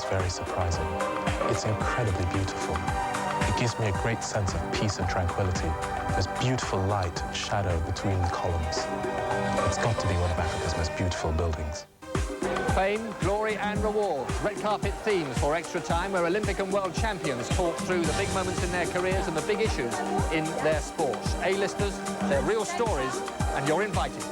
Very surprising. It's incredibly beautiful. It gives me a great sense of peace and tranquility. There's beautiful light and shadow between the columns. It's got to be one of Africa's most beautiful buildings. Fame, glory and reward. Red carpet themes for Extra Time, where Olympic and world champions talk through the big moments in their careers and the big issues in their sports. A-listers, their real stories, and you're invited.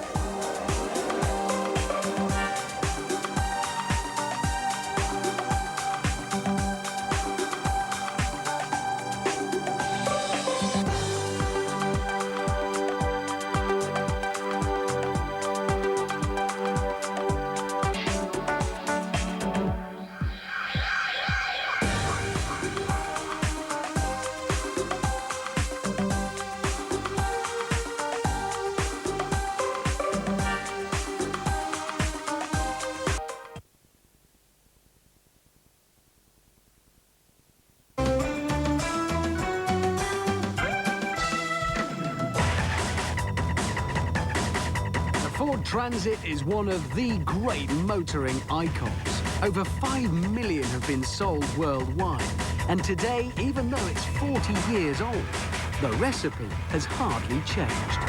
Transit is one of the great motoring icons. Over 5 million have been sold worldwide. And today, even though it's 40 years old, the recipe has hardly changed.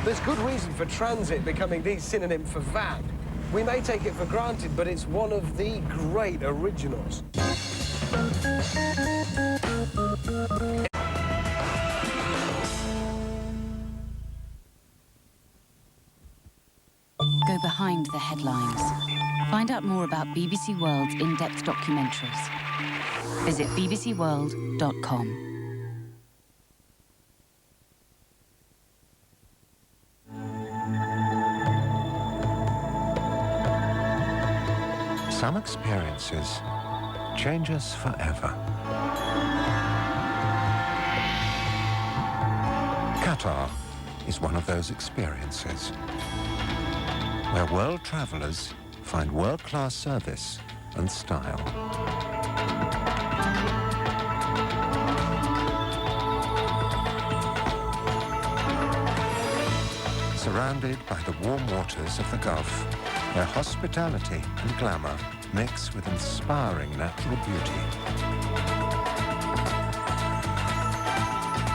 There's good reason for Transit becoming the synonym for van. We may take it for granted, but it's one of the great originals. Go behind the headlines. Find out more about BBC World's in-depth documentaries. Visit bbcworld.com. Some experiences change us forever. Qatar is one of those experiences, where world travelers find world-class service and style. surrounded by the warm waters of the Gulf, where hospitality and glamour mix with inspiring natural beauty.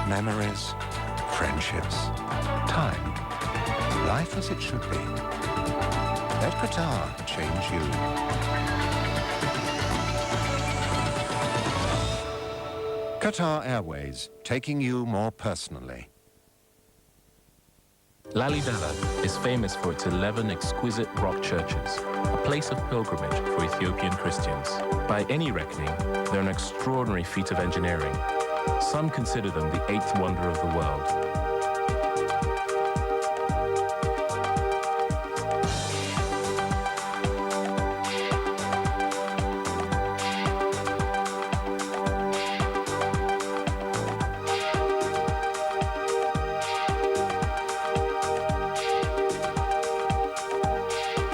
Memories, friendships, time, life as it should be. Let Qatar change you. Qatar Airways, taking you more personally. Lalibela is famous for its 11 exquisite rock churches, a place of pilgrimage for Ethiopian Christians. By any reckoning, they're an extraordinary feat of engineering. Some consider them the 8th wonder of the world.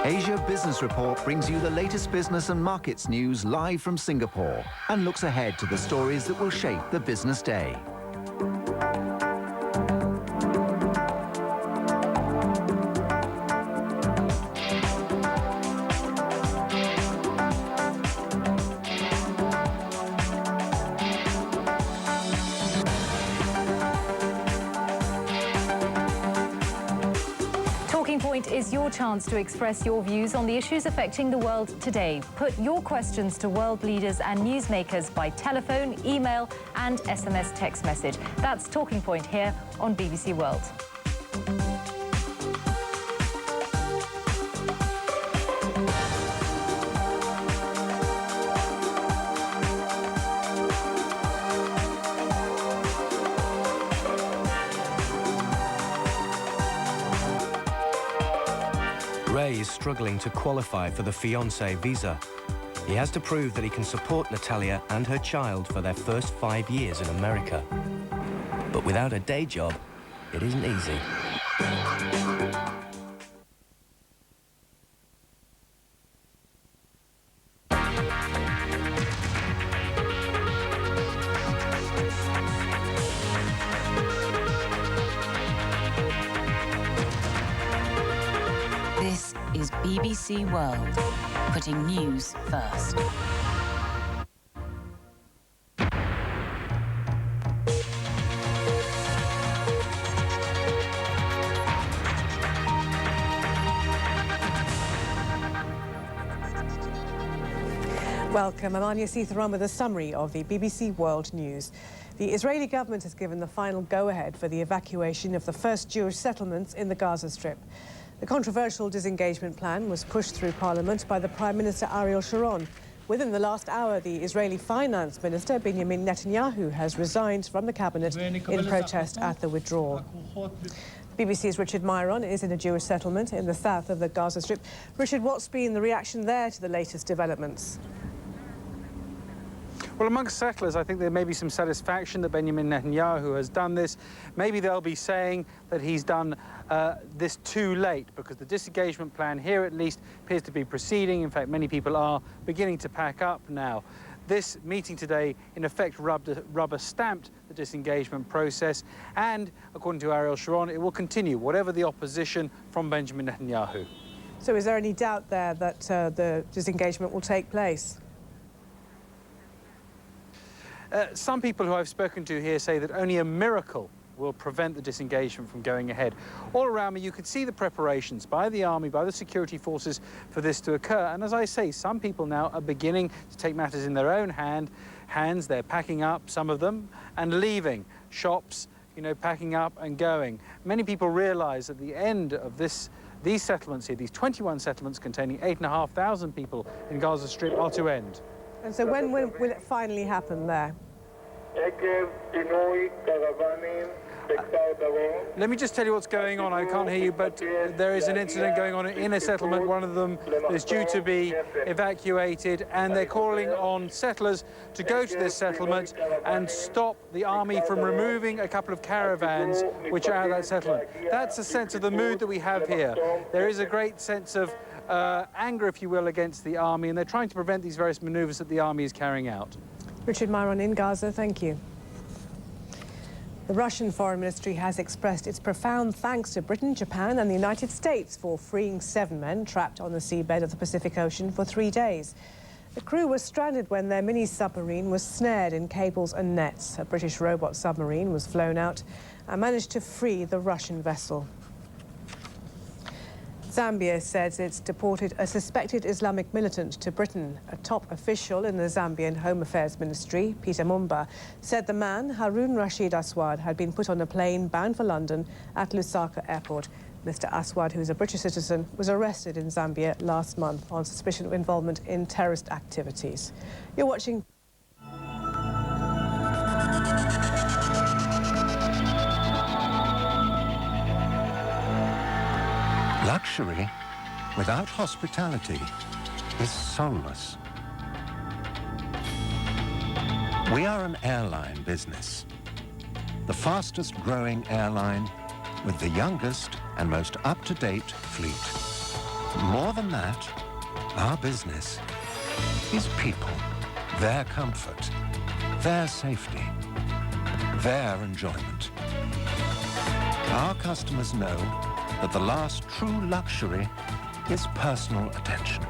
Asia Business Report brings you the latest business and markets news live from Singapore and looks ahead to the stories that will shape the business day. Is your chance to express your views on the issues affecting the world today. Put your questions to world leaders and newsmakers by telephone, email and SMS text message. That's Talking Point here on BBC World. Ray is struggling to qualify for the fiancé visa. He has to prove that he can support Natalia and her child for their first 5 years in America. But without a day job, it isn't easy. This is BBC World, putting news first. Welcome. I'm Anya Seetharam with a summary of the BBC World News. The Israeli government has given the final go-ahead for the evacuation of the first Jewish settlements in the Gaza Strip. The controversial disengagement plan was pushed through Parliament by the Prime Minister Ariel Sharon. Within the last hour, the Israeli Finance Minister Benjamin Netanyahu has resigned from the cabinet in protest at the withdrawal. BBC's Richard Myron is in a Jewish settlement in the south of the Gaza Strip. Richard, what's been the reaction there to the latest developments? Well, amongst settlers, I think there may be some satisfaction that Benjamin Netanyahu has done this. Maybe they'll be saying that he's done this too late, because the disengagement plan here at least appears to be proceeding. In fact, many people are beginning to pack up now. This meeting today, in effect, rubber-stamped the disengagement process, and, according to Ariel Sharon, it will continue, whatever the opposition from Benjamin Netanyahu. So is there any doubt there that the disengagement will take place? Some people who I've spoken to here say that only a miracle will prevent the disengagement from going ahead. All around me, you can see the preparations by the army, by the security forces for this to occur. And as I say, some people now are beginning to take matters in their own hands. They're packing up, some of them, and leaving shops, you know, packing up and going. Many people realize at the end of these settlements here, these 21 settlements containing 8,500 people in Gaza Strip, are to end. And so when will it finally happen there? Let me just tell you what's going on. I can't hear you, but there is an incident going on in a settlement. One of them is due to be evacuated, and they're calling on settlers to go to this settlement and stop the army from removing a couple of caravans which are out of that settlement. That's a sense of the mood that we have here. There is a great sense of anger, if you will, against the army, and they're trying to prevent these various manoeuvres that the army is carrying out. Richard Myron in Gaza, thank you. The Russian Foreign Ministry has expressed its profound thanks to Britain, Japan and the United States for freeing 7 men trapped on the seabed of the Pacific Ocean for 3 days. The crew was stranded when their mini-submarine was snared in cables and nets. A British robot submarine was flown out and managed to free the Russian vessel. Zambia says it's deported a suspected Islamic militant to Britain. A top official in the Zambian Home Affairs Ministry, Peter Mumba, said the man, Harun Rashid Aswad, had been put on a plane bound for London at Lusaka Airport. Mr. Aswad, who is a British citizen, was arrested in Zambia last month on suspicion of involvement in terrorist activities. You're watching... Luxury without hospitality is soulless. We are an airline business, the fastest growing airline with the youngest and most up-to-date fleet. More than that, our business is people, their comfort, their safety, their enjoyment. Our customers know that the last true luxury is personal attention.